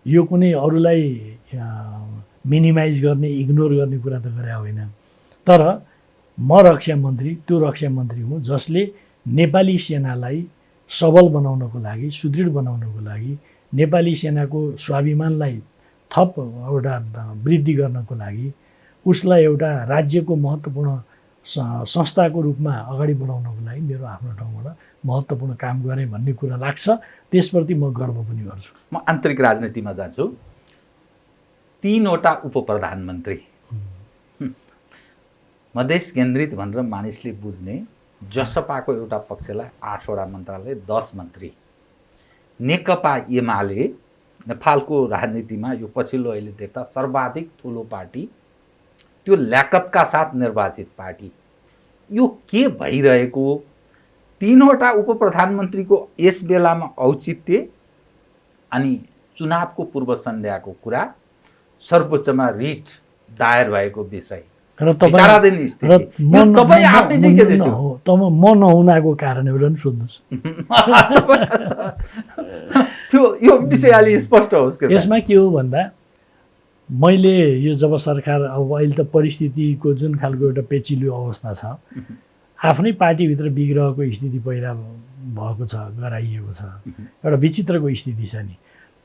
यो कुनै अरूलाई मिनिमाइज गर्ने, इग्नोर गर्ने कुरा त गरे होइन। तर म रक्षा मन्त्री, त्यो रक्षा मन्त्री हुँ जसले नेपाली सेनालाई सबल बनाउनको लागि, सुदृढ बनाउनको लागि, नेपाली सेनाको स्वाभिमानलाई थप एउटा वृद्धि गर्नको लागि, उसलाई एउटा राज्यको महत्त्वपूर्ण संस्थाको रूपमा अगाडि बढाउनको लागि मेरो आफ्नो ठाउँबाट महत्त्वपूर्ण काम गरेँ भन्ने कुरा लाग्छ। त्यसप्रति म गर्व पनि गर्छु। म आन्तरिक राजनीतिमा जान्छु। 3वटा उपप्रधानमन्त्री, मधेस केन्द्रित भनेर मानिसले बुझ्ने जसपाको एउटा पक्षलाई 8वटा मन्त्रालय, 10 मन्त्री, नेकपा एमाले नेपालको राजनीतिमा यो पछिल्लो अहिले देख्दा सर्वाधिक ठुलो पार्टी, त्यो ल्याकतका साथ निर्वाचित पार्टी, यो के भइरहेको, 3वटा उपप्रधानमन्त्रीको यस बेलामा औचित्य अनि चुनावको पूर्व सन्ध्याको कुरा, सर्वोच्चमा रिट दायर भएको विषय र विचाराधीन स्थिति, तपाईँ आफै चाहिँ के देख्छु? म नहुनाको कारणबाट पनि सोध्नुहोस्। त्यो यो विषय अलि स्पष्ट होस् के? यसमा के हो भन्दा, मैले यो जब सरकार, अब अहिले त परिस्थितिको जुन खालको एउटा पेचिलो अवस्था छ, आफ्नै पार्टीभित्र विग्रहको स्थिति पहिला भएको छ, गराइएको छ, एउटा विचित्रको स्थिति छ नि।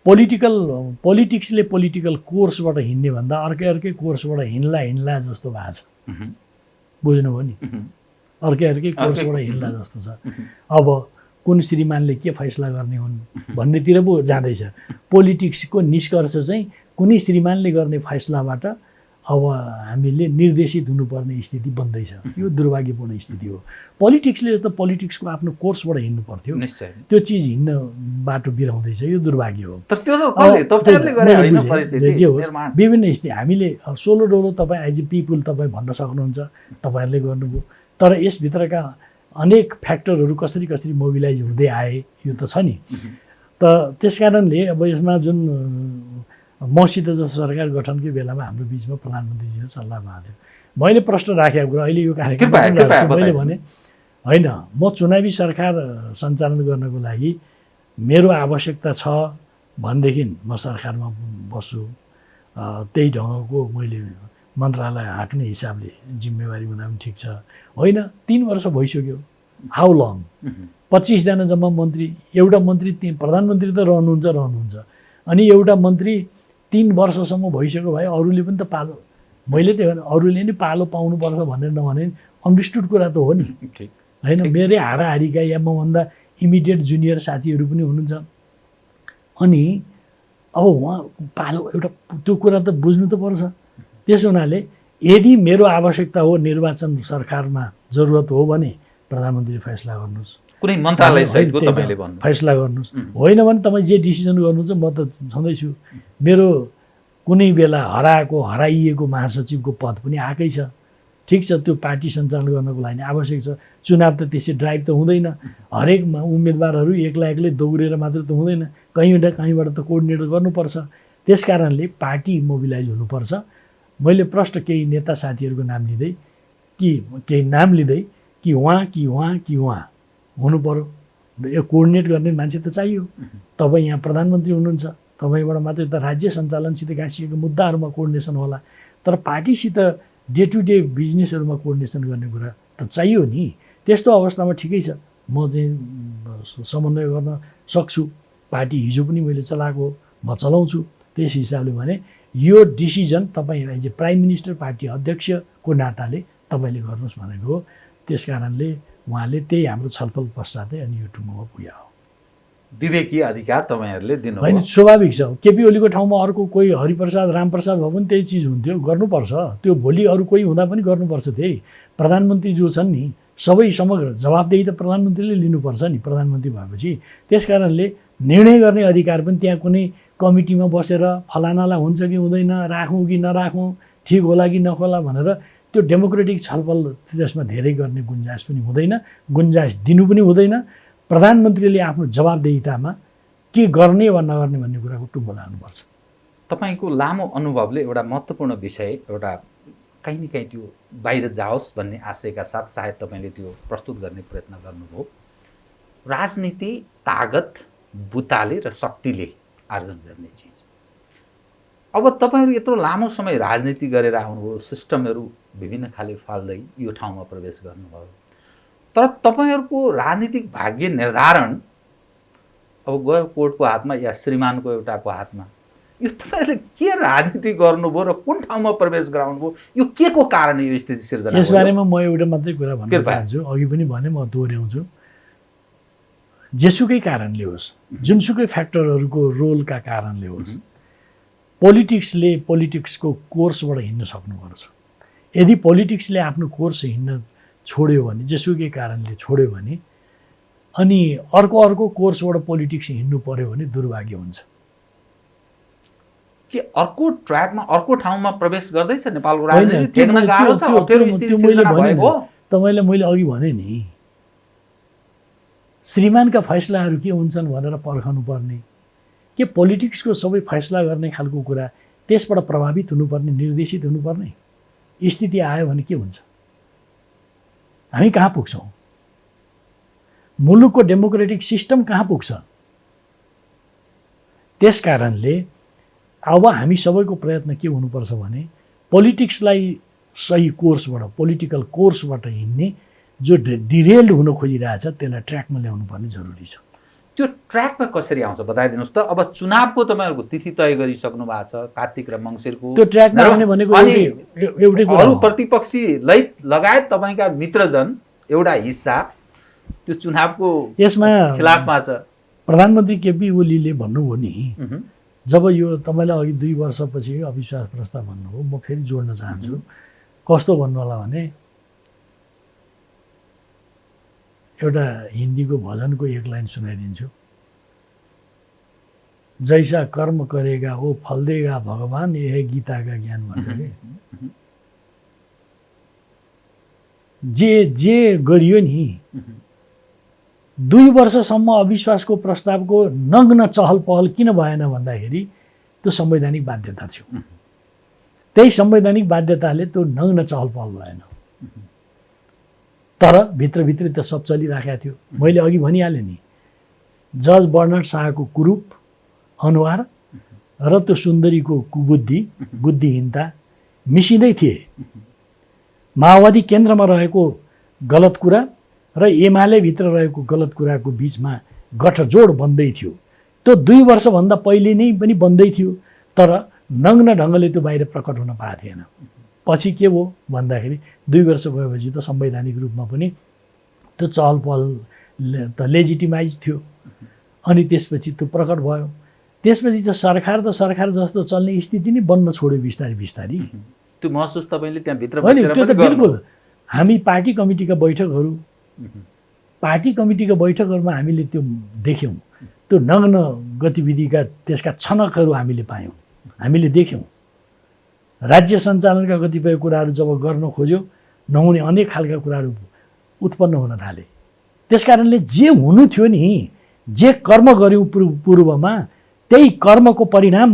पोलिटिक्सले पोलिटिकल कोर्सबाट हिँड्ने भन्दा अर्कै कोर्सबाट हिँड्ला जस्तो भएको छ। बुझ्नुभयो नि, अर्कै कोर्सबाट हिँड्ला जस्तो छ। अब कुन श्रीमानले के फैसला गर्ने हुन् भन्नेतिर पो जाँदैछ। पोलिटिक्सको निष्कर्ष चाहिँ कुनै श्रीमानले गर्ने फैसलाबाट अब हामीले निर्देशित हुनुपर्ने स्थिति बन्दैछ। यो दुर्भाग्यपूर्ण स्थिति हो। पोलिटिक्सले त पोलिटिक्सको आफ्नो कोर्सबाट हिँड्नु पर्थ्यो, त्यो चिज हिँड्न बाटो बिराउँदैछ, यो दुर्भाग्य हो। तर त्यो विभिन्न स्थिति हामीले सोलो डोलो तपाईँ एज ए पिपुल तपाईँ भन्न सक्नुहुन्छ, तपाईँहरूले गर्नुभयो। तर यसभित्रका अनेक फ्याक्टरहरू कसरी मोबिलाइज हुँदै आए यो त छ नि। त त्यस कारणले अब यसमा जुन मसित जस्तो सरकार गठनकै बेलामा हाम्रो बिचमा प्रधानमन्त्रीजीले सल्लाह भएको थियो। मैले प्रश्न राखेको कुरा अहिले यो कार्यक्रममा मैले भने होइन म चुनावी सरकार सञ्चालन गर्नको लागि मेरो आवश्यकता छ भनेदेखि म सरकारमा बस्छु। त्यही ढङ्गको मैले मन्त्रालय हाँक्ने हिसाबले जिम्मेवारी हुँदा पनि ठिक छ। होइन 3 वर्ष भइसक्यो, हाउ लङ? 25 जना जम्मा मन्त्री, एउटा मन्त्री प्रधानमन्त्री त रहनुहुन्छ अनि एउटा मन्त्री 3 वर्षसम्म भइसक्यो भाइ, अरूले पनि त पालो, मैले त अरूले नि पालो पाउनुपर्छ भनेर नभने अन्डरस्टुड कुरा त हो नि, होइन? मेरै हाराहारीका या मभन्दा इमिडिएट जुनियर साथीहरू पनि हुनुहुन्छ। अनि अब उहाँ पालो एउटा त्यो कुरा त बुझ्नु त पर्छ। त्यसो हुनाले यदि मेरो आवश्यकता हो निर्वाचन सरकारमा जरुरत हो भने प्रधानमन्त्री फैसला गर्नुहोस्, कुनै मन्त्रालय सहितको तपाईले भन्नु फैसला गर्नुहोस्। होइन भने तपाईँ जे डिसिजन गर्नुहुन्छ म त छँदैछु। मेरो कुनै बेला हराइएको महासचिवको पद पनि आएकै छ, ठिक छ, त्यो पार्टी सञ्चालन गर्नको लागि आवश्यक छ। चुनाव त त्यसै ड्राइभ त हुँदैन, हरेक उम्मेदवारहरू एक्लै दौडेर मात्र त हुँदैन, कहीँबाट त कोअर्डिनेट गर्नुपर्छ। त्यस कारणले पार्टी मोबिलाइज हुनुपर्छ। मैले प्रष्ट केही नेता साथीहरूको नाम लिँदै कि उहाँ हुनु पर्यो। यो कोअर्डिनेट गर्ने मान्छे त चाहियो। तपाईँ यहाँ प्रधानमन्त्री हुनुहुन्छ, तपाईँबाट मात्रै त राज्य सञ्चालनसित गाँसिएको मुद्दाहरूमा कोअर्डिनेसन होला, तर पार्टीसित डे टु डे बिजनेसहरूमा कोअर्डिनेसन गर्ने कुरा त चाहियो नि। त्यस्तो अवस्थामा ठिकै छ, म चाहिँ समन्वय गर्न सक्छु। पार्टी हिजो पनि मैले चलाएको, म चलाउँछु। त्यस हिसाबले भने यो डिसिजन तपाईँ as a prime minister, party अध्यक्षको नाताले तपाईँले गर्नुहोस् भनेको हो। त्यस कारणले उहाँले त्यही हाम्रो छलफल पश्चातै अनि यो टुङ्गोमा पुग्यो हो। विवेकीय अधिकार तपाईँहरूले दिनु होइन, स्वाभाविक छ। केपी ओलीको ठाउँमा अर्को कोही हरिप्रसाद रामप्रसाद भए पनि त्यही चिज हुन्थ्यो, गर्नुपर्छ। त्यो भोलि अरू कोही हुँदा पनि गर्नुपर्छ। त्यही प्रधानमन्त्री जो छन् नि, सबै समग्र जवाबदेही त प्रधानमन्त्रीले लिनुपर्छ नि प्रधानमन्त्री भएपछि। त्यस कारणले निर्णय गर्ने अधिकार पनि त्यहाँ कुनै कमिटीमा बसेर फलानालाई हुन्छ कि हुँदैन, राखौँ कि नराखौँ, ठिक होला कि नहोला भनेर त्यो डेमोक्रेटिक छलफल त्यसमा धेरै गर्ने गुन्जाइस पनि हुँदैन, गुन्जाइस दिनु पनि हुँदैन। प्रधानमन्त्रीले आफ्नो जवाबदेहितामा के गर्ने वा नगर्ने भन्ने कुराको टुङ्गो लाग्नुपर्छ। तपाईँको लामो अनुभवले एउटा महत्त्वपूर्ण विषय एउटा कहीँ न कहीँ त्यो बाहिर जाओस् भन्ने आशयका साथ सायद तपाईँले त्यो प्रस्तुत गर्ने प्रयत्न गर्नुभयो। राजनीति तागत, बुताले र शक्तिले आर्जन गर्ने चिज। अब तपाईँहरू यत्रो लामो समय राजनीति गरेर आउनुभयो, सिस्टमहरू विभिन्न खाले फाल्दै यो ठाउँमा प्रवेश गर्नुभयो, तर तपाईँहरूको राजनीतिक भाग्य निर्धारण अब गयो कोर्टको हातमा या श्रीमानको एउटाको हातमा। यो तपाईँहरूले के राजनीति गर्नुभयो र कुन ठाउँमा प्रवेश गराउनुभयो, यो के को कारण यो स्थिति सिर्जना? यसबारेमा म एउटा मात्रै कुरा भन्न चाहन्छु, अघि पनि भने, म दोहोऱ्याउँछु। जेसुकै कारणले होस्, जुनसुकै फ्याक्टरहरूको रोलका कारणले होस्, पोलिटिक्सको कोर्सबाट हिँड्न सक्नुपर्छ। यदि पोलिटिक्सले आफ्नो कोर्स हिँड्न छोड्यो भने, जेसुकै कारणले छोड्यो भने, अनि अर्को कोर्सबाट पोलिटिक्स हिँड्नु पर्यो भने दुर्भाग्य हुन्छ। के अर्को ट्र्याकमा अर्को ठाउँमा प्रवेश गर्दैछ नेपालको राजनीति? टेक्न गाह्रो छ, अप्ठ्यारो स्थिति सिर्जना भएको हो। तपाईँलाई मैले अघि भने नि, श्रीमानका फैसलाहरू के हुन्छन् भनेर पर्खनु पर्ने, के पोलिटिक्सको सबै फैसला गर्ने खालको कुरा त्यसबाट प्रभावित हुनुपर्ने, निर्देशित हुनुपर्ने स्थिति आयो भने के हुन्छ? हामी कहाँ पुग्छौँ? मुलुकको डेमोक्रेटिक सिस्टम कहाँ पुग्छ? त्यस कारणले अब हामी सबैको प्रयत्न के हुनुपर्छ भने पोलिटिक्सलाई सही कोर्सबाट, पोलिटिकल कोर्सबाट हिँड्ने, जो डिरेल्ड हुन खोजिरहेछ त्यसलाई ट्र्याकमा ल्याउनु पर्ने जरुरी छ। त्यो ट्र्याकमा कसरी आउँछ बताइदिनुहोस् त। अब चुनावको तपाईँहरूको तिथि तय गरिसक्नु भएको छ, कार्तिक र मङ्सिरको। त्यो ट्र्याकमा आउने भनेको एउटै कुरा, अरू प्रतिपक्षीलाई लगायत तपाईँका मित्रजन एउटा हिस्सा त्यो चुनावको यसमा खिलाफमा छ। प्रधानमन्त्री केपी ओलीले भन्नुभयो नि, जब यो तपाईँलाई अघि 2 वर्षपछि अविश्वास प्रस्ताव भन्नुभयो, म फेरि जोड्न चाहन्छु। कस्तो भन्नु होला भने, एउटा हिन्दीको भजनको एक लाइन सुनाइदिन्छु। जैसा कर्म करेगा वो फल देगा भगवान, यह गीता का ज्ञान भन्छ कि जे गरियो नि, 2 वर्षसम्म अविश्वासको प्रस्तावको नग्न चहल पहल किन भएन भन्दाखेरि त्यो संवैधानिक बाध्यता थियो। त्यही संवैधानिक बाध्यताले त्यो नग्न चहल पहल भएन। तर भित्रभित्रै त सब चलिराखेको थियो। मैले अघि भनिहालेँ नि, जज बर्नार्ड शाहको कुरूप अनुहार र त्यो सुन्दरीको कुबुद्धि बुद्धिहीनता मिसिँदै थिए। माओवादी केन्द्रमा रहेको गलत कुरा र एमालेभित्र रहेको गलत कुराको बिचमा गठजोड बन्दै थियो। त्यो 2 वर्षभन्दा पहिले नै पनि बन्दै थियो, तर नग्न ढङ्गले त्यो बाहिर प्रकट हुन पाएको थिएन। पछि के भयो भन्दाखेरि 2 वर्ष भएपछि त संवैधानिक रूपमा पनि त्यो चहल पहल त लेजिटिमाइज थियो। अनि त्यसपछि त्यो प्रकट भयो। त्यसपछि त सरकार जस्तो चल्ने स्थिति नै बन्न छोड्यो बिस्तारै बिस्तारै। त्यो महसुस तपाईँले त्यहाँ भित्र होइन, बसेर त्यो त पनि गर्नु? बिल्कुल। हामी पार्टी कमिटीका बैठकहरूमा हामीले त्यो देख्यौँ। त्यो नग्न गतिविधिका त्यसका छनकहरू हामीले पायौँ, हामीले देख्यौँ। राज्य सञ्चालनका कतिपय कुराहरू जब गर्न खोज्यो, नहुने अनेक खालका कुराहरू उत्पन्न हुन थाले। त्यसकारणले जे हुनु थियो नि, जे कर्म गऱ्यौँ पूर्वमा, त्यही कर्मको परिणाम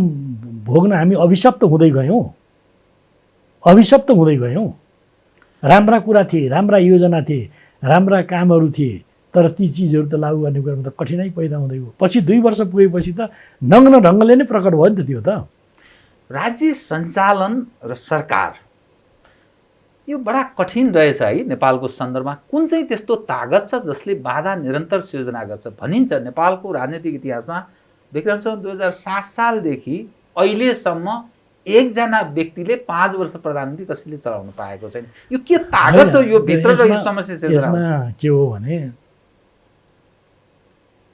भोग्न हामी अभिशप्त हुँदै गयौँ। राम्रा कुरा थिए, राम्रा योजना थिए, राम्रा कामहरू थिए, तर ती चिजहरू त लागू गर्ने कुरामा त कठिनाइ पैदा हुँदै गयो। पछि 2 वर्ष पुगेपछि त नग्न ढङ्गले नै प्रकट भयो नि त त्यो त। राज्य सञ्चालन र सरकार यो बडा कठिन रहेछ है नेपालको सन्दर्भमा। कुन चाहिँ त्यस्तो तागत छ जसले बाधा निरन्तर सिर्जना गर्छ? भनिन्छ नेपालको राजनीतिक इतिहासमा विक्रमसँग 2007 सालदेखि अहिलेसम्म एकजना व्यक्तिले 5 वर्ष प्रधानमन्त्री कसैले चलाउन पाएको छैन। यो के तागत छ यो भित्र र यो समस्या सिर्जना? यसमा के हो भने,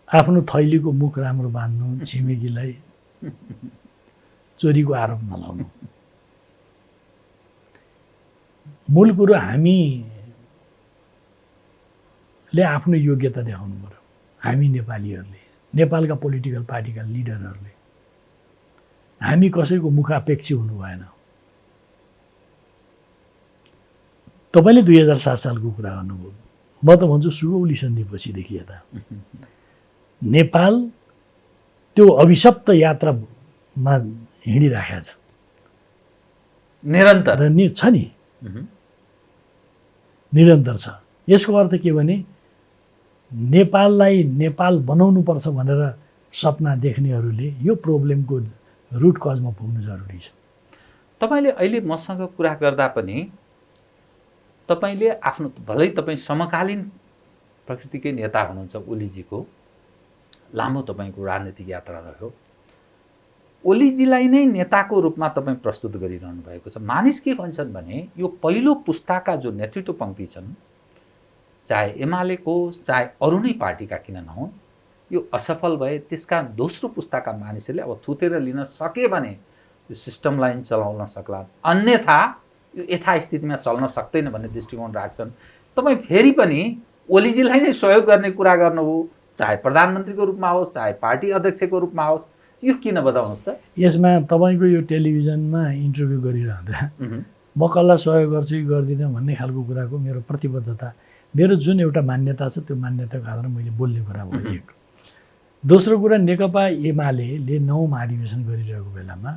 आफ्नो थैलीको मुख राम्रो बाँध्नु, छिमेकीलाई चोरीको आरोप नलाउनु। मूल कुरो हामीले आफ्नो योग्यता देखाउनु पर्यो। हामी नेपालीहरूले, नेपालका पोलिटिकल पार्टीका लिडरहरूले हामी कसैको मुखापेक्षी हुनु भएन। तपाईँले 2007 सालको कुरा गर्नुभयो। म त भन्छु सुगौली सन्धिपछिदेखि यता नेपाल त्यो अभिशप्त यात्रामा हिँडिराखेको छ। निरन्तर छ नि, निरन्तर छ। यसको अर्थ के भने, नेपाललाई नेपाल बनाउनुपर्छ भनेर सपना देख्नेहरूले यो प्रब्लमको रुट कजमा पुग्नु जरुरी छ। तपाईँले अहिले मसँग कुरा गर्दा पनि तपाईँले आफ्नो, भलै तपाईँ समकालीन प्रकृतिकै नेता हुनुहुन्छ, ओलीजीको लामो तपाईँको राजनीतिक यात्रा रह्यो। ओलीजीलाई नै नेताको रूपमा तपाईँ प्रस्तुत गरिरहनु भएको छ। मानिस के भन्छन् भने यो पहिलो पुस्ताका जो नेतृत्व पङ्क्ति छन्, चाहे एमालेको चाहे अरू नै पार्टीका किन नहुन्, यो असफल भए त्यसका दोस्रो पुस्ताका मानिसहरूले अब थुतेर लिन सके भने यो सिस्टमलाई चलाउन सक्ला, अन्यथा यो यथास्थितिमा चल्न सक्दैन भन्ने दृष्टिकोण राख्छन्। तपाईँ फेरि पनि ओलीजीलाई नै सहयोग गर्ने कुरा गर्नुभयो, चाहे प्रधानमन्त्रीको रूपमा होस् चाहे पार्टी अध्यक्षको रूपमा होस्। यो किन बताउनुहोस् त? यसमा तपाईँको यो टेलिभिजनमा इन्टरभ्यू गरिरहँदा म कसलाई सहयोग गर्छु कि गर्दिनँ भन्ने खालको कुराको मेरो प्रतिबद्धता, मेरो जुन एउटा मान्यता छ, त्यो मान्यताको आधारमा मैले बोल्ने कुरा हो। एक। दोस्रो कुरा, नेकपा एमाले 9 महाधिवेशन गरिरहेको बेलामा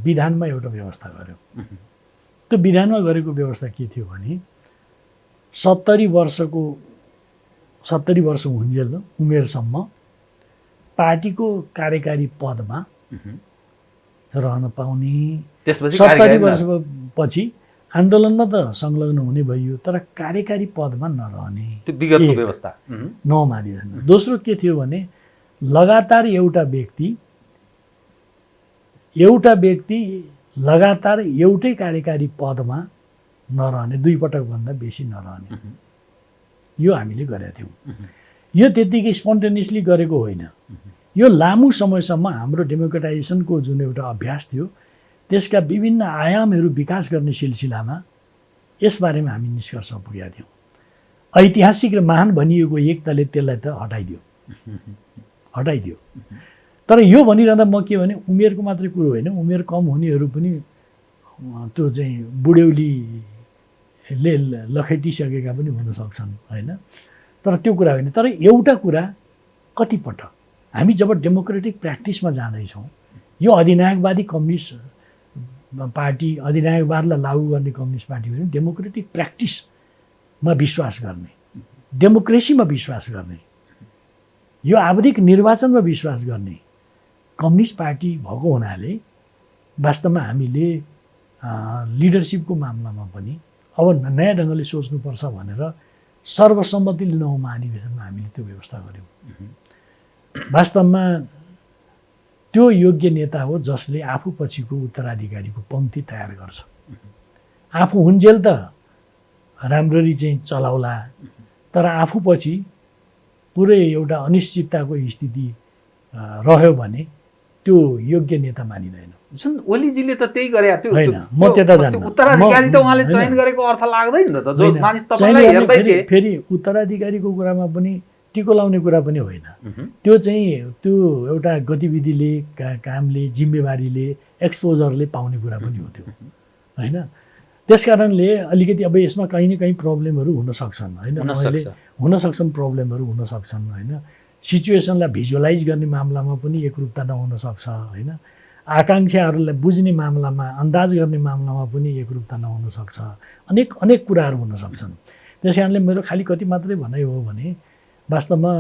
विधानमा एउटा व्यवस्था गर्यो। त्यो विधानमा गरेको व्यवस्था के थियो भने, 70 वर्ष हुन्जेल उमेरसम्म पार्टीको कार्यकारी पदमा रहन पाउने, 70 वर्षपछि आन्दोलनमा त संलग्न हुने भइयो, तर कार्यकारी पदमा नरहने, त्यो विगतको व्यवस्था 9 महाधिवेशनमा। दोस्रो के थियो भने, लगातार एउटा व्यक्ति लगातार एउटै कार्यकारी पदमा नरहने, 2 पटकभन्दा बेसी नरहने। यो हामीले गरेका थियौँ। यो त्यत्तिकै स्पोन्टेनियसली गरेको होइन। यो लामो समयसम्म हाम्रो डेमोक्रेटाइजेसनको जुन एउटा अभ्यास थियो, त्यसका विभिन्न आयामहरू विकास गर्ने सिलसिलामा यसबारेमा हामी निष्कर्षमा पुगेका थियौँ। ऐतिहासिक र महान भनिएको एकताले त्यसलाई त हटाइदियो। तर यो भनिरहँदा म के भने, उमेरको मात्रै कुरो होइन, उमेर कम हुनेहरू पनि त्यो चाहिँ बुढ्यौलीले लखेटिसकेका पनि हुन सक्छन्, होइन? तर त्यो कुरा होइन। तर एउटा कुरा, कतिपटक हामी जब डेमोक्रेटिक प्र्याक्टिसमा जाँदैछौँ, यो अधिनायकवादी कम्युनिस्ट पार्टी, अधिनायकवादलाई लागू गर्ने कम्युनिस्ट पार्टी भने डेमोक्रेटिक प्र्याक्टिस विश्वास गर्ने, डेमोक्रेसीमा विश्वास गर्ने, यो आवधिक निर्वाचनमा विश्वास गर्ने कम्युनिस्ट पार्टी भएको हुनाले वास्तवमा हामीले लिडरसिपको मामलामा पनि अब नयाँ ढङ्गले सोच्नुपर्छ भनेर सर्वसम्मतिले 9औं महाधिवेशनमा हामीले त्यो व्यवस्था गऱ्यौँ। वास्तवमा त्यो योग्य नेता हो जसले आफू पछिको उत्तराधिकारीको पङ्क्ति तयार गर्छ। आफू हुन्जेल त राम्ररी चाहिँ चलाउला, तर आफू पछि पुरै एउटा अनिश्चितताको स्थिति रह्यो भने त्यो योग्य नेता मानिँदैन। जुन ओलीजीले त त्यही गरे, त्यो होइन, म त्यता जान्न। उत्तराधिकारी त उहाँले चयन गरेको अर्थ लाग्दैन त, जो मानिस तपाईलाई हेर्दै थिए। फेरि उत्तराधिकारीको कुरामा पनि टिको लाउने कुरा पनि होइन, त्यो चाहिँ त्यो एउटा गतिविधिले, कामले, जिम्मेवारीले, एक्सपोजरले पाउने कुरा पनि हो त्यो, होइन। त्यसकारणले अलिकति अब यसमा कहीँ न कहीँ प्रब्लमहरू हुन सक्छन्, होइन, हुन सक्छन्, प्रब्लमहरू हुन सक्छन्, होइन। सिचुएसनलाई भिजुअलाइज गर्ने मामलामा पनि एकरूपता नहुन सक्छ, होइन। आकाङ्क्षाहरूलाई बुझ्ने मामलामा, अन्दाज गर्ने मामलामा पनि एकरूपता नहुन सक्छ, अनेक कुराहरू हुन सक्छन्। त्यस कारणले मेरो खालि कति मात्रै भनाइ हो भने वास्तवमा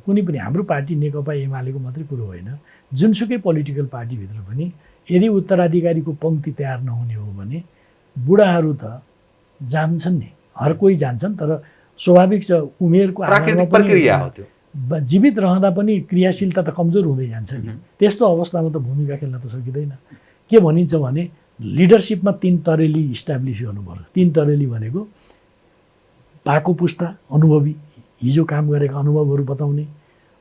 कुनै पनि हाम्रो पार्टी नेकपा एमालेको मात्रै कुरो होइन, जुनसुकै पोलिटिकल पार्टीभित्र पनि यदि उत्तराधिकारीको पङ्क्ति तयार नहुने हो भने बुढाहरू त जान्छन् नि, हर कोही जान्छन्, तर स्वाभाविक छ उमेरको आधारमा प्रक्रिया हो त्यो। जीवित रहँदा पनि क्रियाशीलता त कमजोर हुँदै जान्छ नि। त्यस्तो अवस्थामा त भूमिका खेल्न त सकिँदैन। के भनिन्छ भने लिडरसिपमा 3 तरेली इस्टाब्लिस गर्नुपर्छ। 3 तरेली भनेको पाको पुस्ता अनुभवी, हिजो काम गरेका अनुभवहरू बताउने,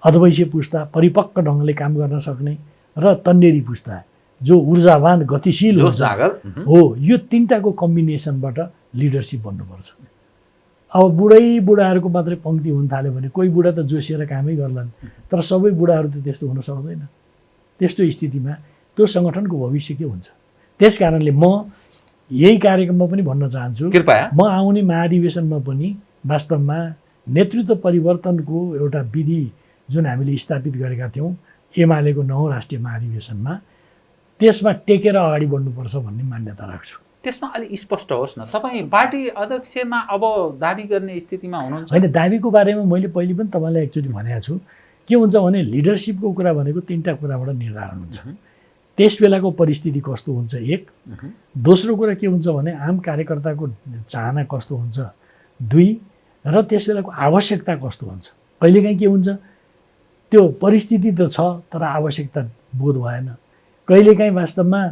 अधवैंशी पुस्ता परिपक्व ढङ्गले काम गर्न सक्ने, र तन्नेरी पुस्ता जो ऊर्जावान गतिशील हो। यो 3टाको कम्बिनेसनबाट लिडरसिप बन्नुपर्छ। अब बुढाहरूको मात्रै पङ्क्ति हुन थाल्यो भने कोही बुढा त जोसिएर कामै गर्लान्, तर सबै बुढाहरू त त्यस्तो हुन सक्दैन। त्यस्तो स्थितिमा त्यो सङ्गठनको भविष्य के हुन्छ? त्यस कारणले म यही कार्यक्रममा पनि भन्न चाहन्छु, कृपया म आउने महाधिवेशनमा पनि वास्तवमा नेतृत्व परिवर्तनको एउटा विधि जुन हामीले स्थापित गरेका थियौँ एमालेको 9औं राष्ट्रिय महाधिवेशनमा, त्यसमा टेकेर अगाडि बढ्नुपर्छ भन्ने मान्यता राख्छु। त्यसमा अलिक स्पष्ट होस् न, तपाईँ पार्टी अध्यक्षमा अब दाबी गर्ने स्थितिमा हुनुहुन्छ? होइन, दाबीको बारेमा मैले पहिले पनि तपाईँलाई एक्चुअली भनेको छु। के हुन्छ भने लिडरसिपको कुरा भनेको 3टा कुराबाट निर्धारण हुन्छ। त्यस बेलाको परिस्थिति कस्तो हुन्छ, एक। दोस्रो कुरा के हुन्छ भने आम कार्यकर्ताको चाहना कस्तो हुन्छ, 2। र त्यस बेलाको आवश्यकता कस्तो हुन्छ। कहिलेकाहीँ के हुन्छ, त्यो परिस्थिति त छ तर आवश्यकता बोध भएन। कहिलेकाहीँ वास्तवमा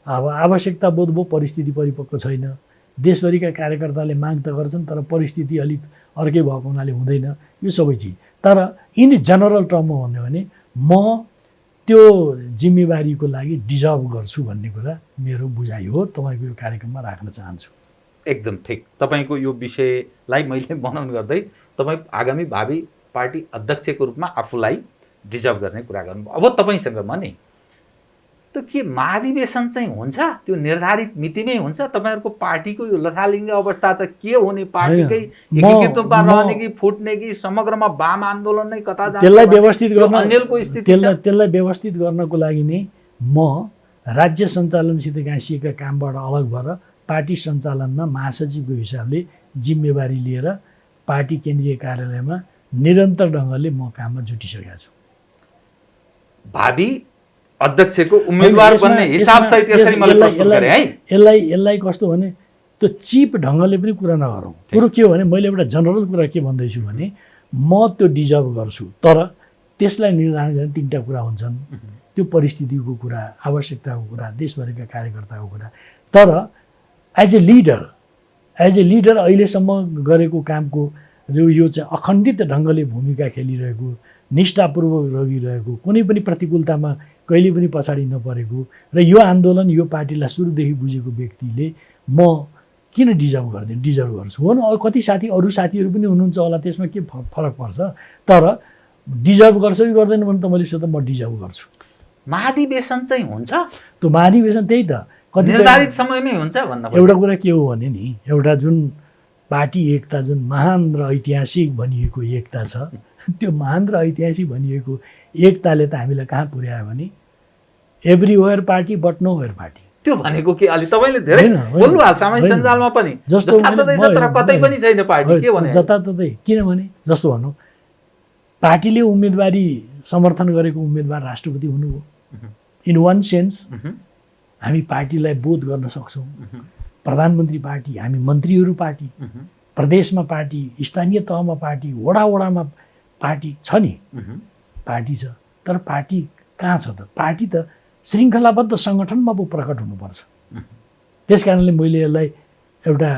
अब आवश्यकता बोध भयो, परिस्थिति परिपक्व छैन। देशभरिका कार्यकर्ताले माग त गर्छन् तर परिस्थिति अलिक अर्कै भएको हुनाले हुँदैन, यो सबै चिज। तर इन जनरल टर्ममा भन्यो भने म त्यो जिम्मेवारीको लागि डिजर्भ गर्छु भन्ने कुरा मेरो बुझाइ हो, तपाईँको यो कार्यक्रममा राख्न चाहन्छु। एकदम ठिक। तपाईँको यो विषयलाई मैले मनन गर्दै तपाईँ आगामी भावी पार्टी अध्यक्षको रूपमा आफूलाई डिजर्भ गर्ने कुरा गर्नु। अब तपाईँसँग म नि त के महाधिवेशन चाहिँ हुन्छ, त्यो निर्धारित मितिमै हुन्छ? तपाईँहरूको पार्टीको यो लथालिङ्ग अवस्था छ, के हुने, पार्टीकै एकीकृत रूपमा रहने कि फुट्ने कि समग्रमा वाम आन्दोलन नै कता जान्छ? त्यसलाई व्यवस्थित गर्न अन्यलको स्थिति छ। त्यसलाई व्यवस्थित गर्नको लागि नै म राज्य सञ्चालनसित गाँसिएका कामबाट अलग भएर पार्टी सञ्चालनमा महासचिवको हिसाबले जिम्मेवारी लिएर पार्टी केन्द्रीय कार्यालयमा निरन्तर ढङ्गले म काममा जुटिसकेको छु। भावी अध्यक्षको उम्मेदवार बन्ने हिसाबसहित यसरी मैले प्रस्तुत गरेँ है। यसलाई कस्तो भने त्यो चिप ढङ्गले पनि कुरा नगरौँ। कुरो के हो भने मैले एउटा जनरल कुरा के भन्दैछु भने म त्यो डिजर्भ गर्छु, तर त्यसलाई निर्धारण गर्ने 3टा कुरा हुन्छन्। त्यो परिस्थितिको कुरा, आवश्यकताको कुरा, देशभरिका कार्यकर्ताको कुरा। तर एज ए लिडर अहिलेसम्म गरेको कामको यो चाहिँ अखण्डित ढङ्गले भूमिका खेलिरहेको, निष्ठापूर्वक रहिरहेको, कुनै पनि प्रतिकूलतामा कहिले पनि पछाडि नपरेको र यो आन्दोलन यो पार्टीलाई सुरुदेखि बुझेको व्यक्तिले म किन डिजर्भ गर्छु? हो न, कति अरू साथीहरू पनि हुनुहुन्छ होला, त्यसमा के फरक पर्छ? तर डिजर्भ गर्छ कि गर्दैन भने त मैले सोध्दा म डिजर्भ गर्छु। महाधिवेशन चाहिँ हुन्छ? त्यो महाधिवेशन त्यही त निर्धारित समयमै हुन्छ भन्न। एउटा कुरा के हो भने नि, एउटा जुन पार्टी एकता, जुन महान र ऐतिहासिक भनिएको एकता छ, त्यो महान र ऐतिहासिक भनिएको एकताले त हामीलाई कहाँ पुर्यायो भने everywhere party but know where party. त्यो भनेको के अलि तपाईँले धेरै बोल्नु भएको सामाजिक सञ्जालमा पनि जताततै छ तर कतै पनि छैन पार्टी के भने जताततै किनभने जस्तो भनौँ पार्टीले उम्मेदवारी समर्थन गरेको उम्मेदवार राष्ट्रपति हुनुभयो इन वान सेन्स हामी पार्टीलाई बोध गर्न सक्छौँ प्रधानमन्त्री पार्टी हामी मन्त्रीहरू पार्टी प्रदेशमा पार्टी स्थानीय तहमा पार्टी वडामा पार्टी छ नि पार्टी छ तर पार्टी कहाँ छ त पार्टी त श्रृङ्खलाबद्ध सङ्गठनमा पो प्रकट हुनुपर्छ त्यस कारणले मैले यसलाई एउटा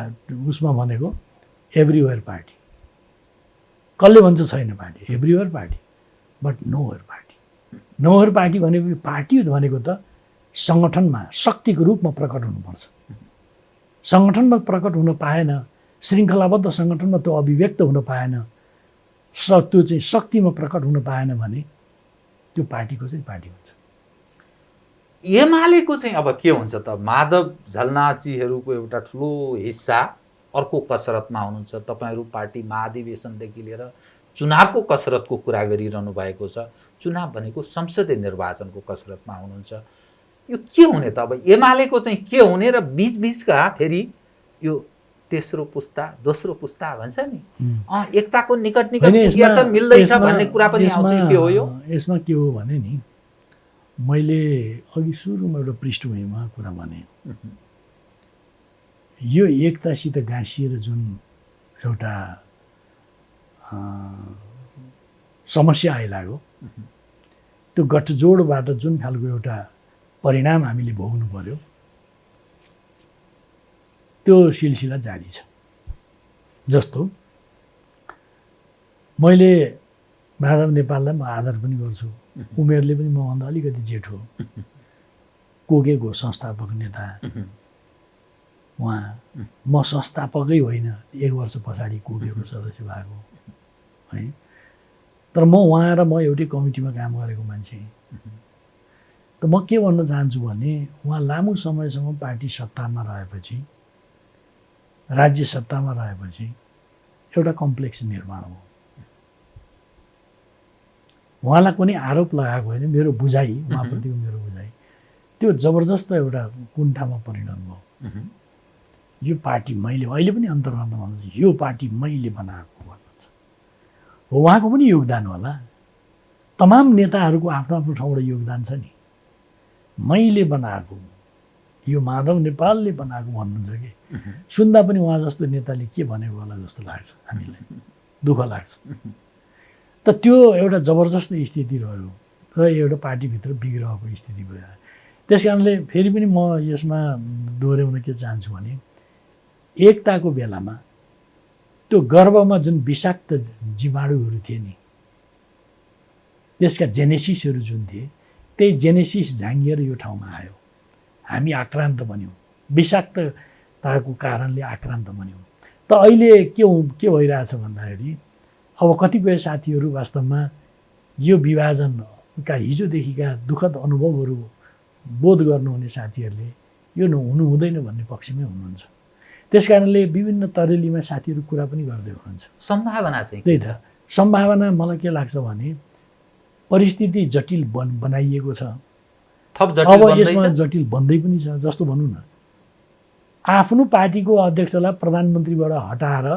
उसमा भनेको एभ्रिवेयर पार्टी कसले भन्छ छैन party everywhere party but nowhere party nowhere party भनेको पार्टी भनेको त सङ्गठनमा शक्तिको रूपमा प्रकट हुनुपर्छ सङ्गठनमा प्रकट हुन पाएन श्रृङ्खलाबद्ध सङ्गठनमा त्यो अभिव्यक्त हुन पाएन त्यो चाहिँ शक्तिमा प्रकट हुन पाएन भने त्यो पार्टीको चाहिँ पार्टी हुन्छ एमालेको चाहिँ अब के हुन्छ त माधव झलनाचीहरूको एउटा ठुलो हिस्सा अर्को कसरतमा हुनुहुन्छ तपाईँहरू पार्टी महाधिवेशनदेखि लिएर चुनावको कसरतको कुरा गरिरहनु भएको छ चुनाव भनेको संसदीय निर्वाचनको कसरतमा हुनुहुन्छ यो के हुने त अब एमालेको चाहिँ के हुने र बीचबीचका फेरि यो तेस्रो पुस्ता दोस्रो पुस्ता भन्छ नि एकताको निकट पुगेछ मिल्दैछ भन्ने कुरा पनि आउँछ के हो यो यसमा के हो भने नि मैले अघि सुरुमा एउटा पृष्ठभूमिमा कुरा भने यो एकतासित गाँसिएर जुन एउटा समस्या आइलाग्यो त्यो गठजोडबाट जुन खालको एउटा परिणाम हामीले भोग्नु पर्यो त्यो सिलसिला जारी छ जस्तो मैले माधव नेपाललाई म आदर पनि गर्छु उमेरले पनि मभन्दा अलिकति जेठो कोगेको संस्थापक नेता उहाँ म संस्थापकै होइन 1 वर्ष पछाडि कोगेको सदस्य भएको है तर म उहाँ र म एउटै कमिटीमा काम गरेको मान्छे त म के भन्न चाहन्छु भने उहाँ लामो समयसम्म पार्टी सत्तामा रहेपछि राज्य सत्तामा रहेपछि एउटा कम्प्लेक्स निर्माण हो उहाँलाई कुनै आरोप लगाएको होइन मेरो बुझाइ उहाँप्रतिको मेरो बुझाइ त्यो जबरजस्त एउटा कुण्ठामा परिणत भयो यो पार्टी मैले अहिले पनि अन्तर्गत भन्छु यो पार्टी मैले बनाएको भन्नुहुन्छ उहाँको पनि योगदान होला तमाम नेताहरूको आफ्नो आफ्नो ठाउँबाट योगदान छ नि मैले बनाएको यो माधव नेपालले बनाएको भन्नुहुन्छ कि सुन्दा पनि उहाँ जस्तो नेताले के भनेको होला जस्तो लाग्छ हामीलाई दुःख लाग्छ त त्यो एउटा जबरजस्त स्थिति रह्यो र एउटा पार्टीभित्र बिग्रेको स्थिति भयो त्यस कारणले फेरि पनि म यसमा दोहोऱ्याउन के चाहन्छु भने एकताको बेलामा त्यो गर्भमा जुन विषाक्त जीवाणुहरू थिए नि त्यसका जेनेसिसहरू जुन थिए त्यही जेनेसिस झाँगिएर यो ठाउँमा आयो हामी आक्रान्त बन्यौँ विषाक्तताको कारणले आक्रान्त बन्यौँ त अहिले के भइरहेछ भन्दाखेरि अब कतिपय साथीहरू वास्तवमा यो विभाजनका हिजोदेखिका दुःखद अनुभवहरू बोध गर्नुहुने साथीहरूले यो हुनु हुँदैन भन्ने पक्षमै हुनुहुन्छ त्यस कारणले विभिन्न तरेलीमा साथीहरू कुरा पनि गर्दै हुनुहुन्छ सम्भावना चाहिँ त्यही त सम्भावना मलाई के लाग्छ भने परिस्थिति जटिल बनाइएको छ अब यसमा जटिल बन्दै पनि छ जस्तो भनौँ न आफ्नो पार्टीको अध्यक्षलाई प्रधानमन्त्रीबाट हटाएर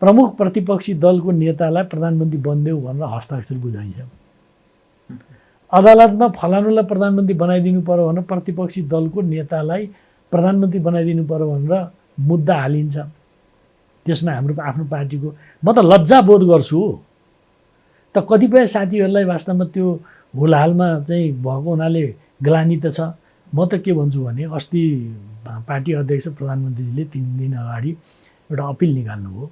प्रमुख प्रतिपक्षी दलको नेतालाई प्रधानमन्त्री बन्देऊ भनेर हस्ताक्षर बुझाइन्छ अदालतमा फलानुलाई प्रधानमन्त्री बनाइदिनु पर्यो भनेर प्रतिपक्षी दलको नेतालाई प्रधानमन्त्री बनाइदिनु पर्यो भनेर मुद्दा हालिन्छ त्यसमा हाम्रो आफ्नो पार्टीको म त लज्जा बोध गर्छु त कतिपय साथीहरूलाई वास्तवमा त्यो हुलहालमा चाहिँ भएको हुनाले ग्लानि त छ म त के भन्छु भने अस्ति पार्टी अध्यक्ष प्रधानमन्त्रीले 3 दिन अगाडि एउटा अपिल निकाल्नुभयो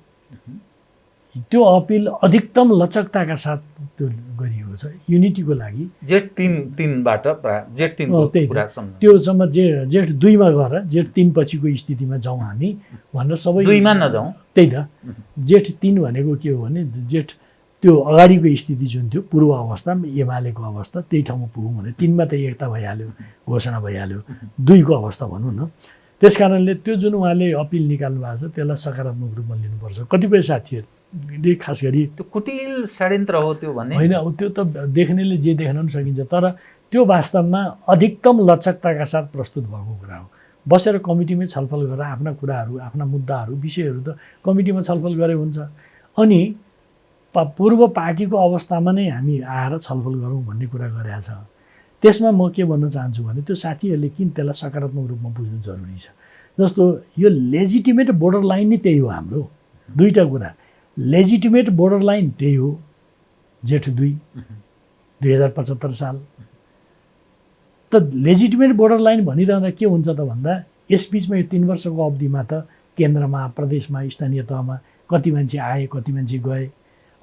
त्यो अपिल अधिकतम लचकताका साथ त्यो गरिएको छ युनिटीको लागि जेठ 3बाट जेठ 3 कुरा सम्झनु त्योसम्म जेठ 2मा गएर जेठ 3 पछिको स्थितिमा जाउँ हामी भनेर सबै 2मा नजाउँ त्यही त जेठ 3 भनेको के हो भने जेठ त्यो अगाडिको स्थिति जुन थियो पूर्व अवस्था एमालेको अवस्था त्यही ठाउँमा पुगौँ भने 3मा त एकता भइहाल्यो घोषणा भइहाल्यो 2को अवस्था भनौँ न त्यस कारणले त्यो जुन उहाँले अपिल निकाल्नु भएको छ त्यसलाई सकारात्मक रूपमा लिनुपर्छ कतिपय साथीहरूले खास गरी त्यो कुटिल षड्यन्त्र हो त्यो भन्ने होइन त्यो त देख्नेले जे देख्न पनि सकिन्छ तर त्यो वास्तवमा अधिकतम लचकताका साथ प्रस्तुत भएको कुरा हो। बसेर कमिटीमै छलफल गरेर आफ्ना कुराहरू, आफ्ना मुद्दाहरू, विषयहरू त कमिटीमा छलफल गरे हुन्छ। अनि पूर्व पार्टीको अवस्थामा नै हामी आएर छलफल गरौँ भन्ने कुरा गरेका छ। त्यसमा म के भन्न चाहन्छु भने त्यो साथीहरूले किन त्यसलाई सकारात्मक रूपमा बुझ्नु जरुरी छ। जस्तो यो लेजिटिमेट बोर्डर लाइन नै त्यही हो हाम्रो। दुईवटा कुरा, लेजिटिमेट बोर्डर लाइन त्यही हो जेठ 2 2075 साल। त लेजिटिमेट बोर्डर लाइन भनिरहँदा के हुन्छ त भन्दा यसबिचमा यो 3 वर्षको अवधिमा त केन्द्रमा, प्रदेशमा, स्थानीय तहमा कति मान्छे आए, कति मान्छे गए।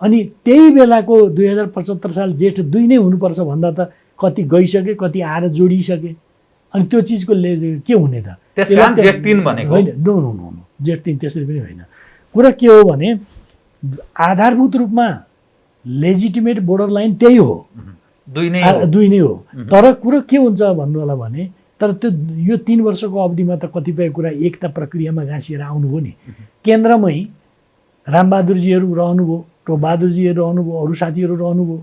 अनि त्यही बेलाको 2075 साल जेठ 2 नै हुनुपर्छ भन्दा त कति गइसके, कति आएर जोडिसके। अनि त्यो चिजको के हुने त? त्यसकारण जेठ 3 भनेको होइन। नो नो नो नो, जेठ 3 त्यसरी पनि होइन। कुरा के हो भने आधारभूत रूपमा लेजिटिमेट बोर्डर लाइन त्यही हो, 2 नै हो। तर कुरो के हुन्छ भन्नु होला भने, तर त्यो यो 3 वर्षको अवधिमा त कतिपय कुरा एकता प्रक्रियामा गाँसिएर आउनुभयो नि। केन्द्रमै रामबहादुरजीहरू रहनुभयो, टोपबहादुरजीहरू रहनुभयो, अरू साथीहरू रहनुभयो।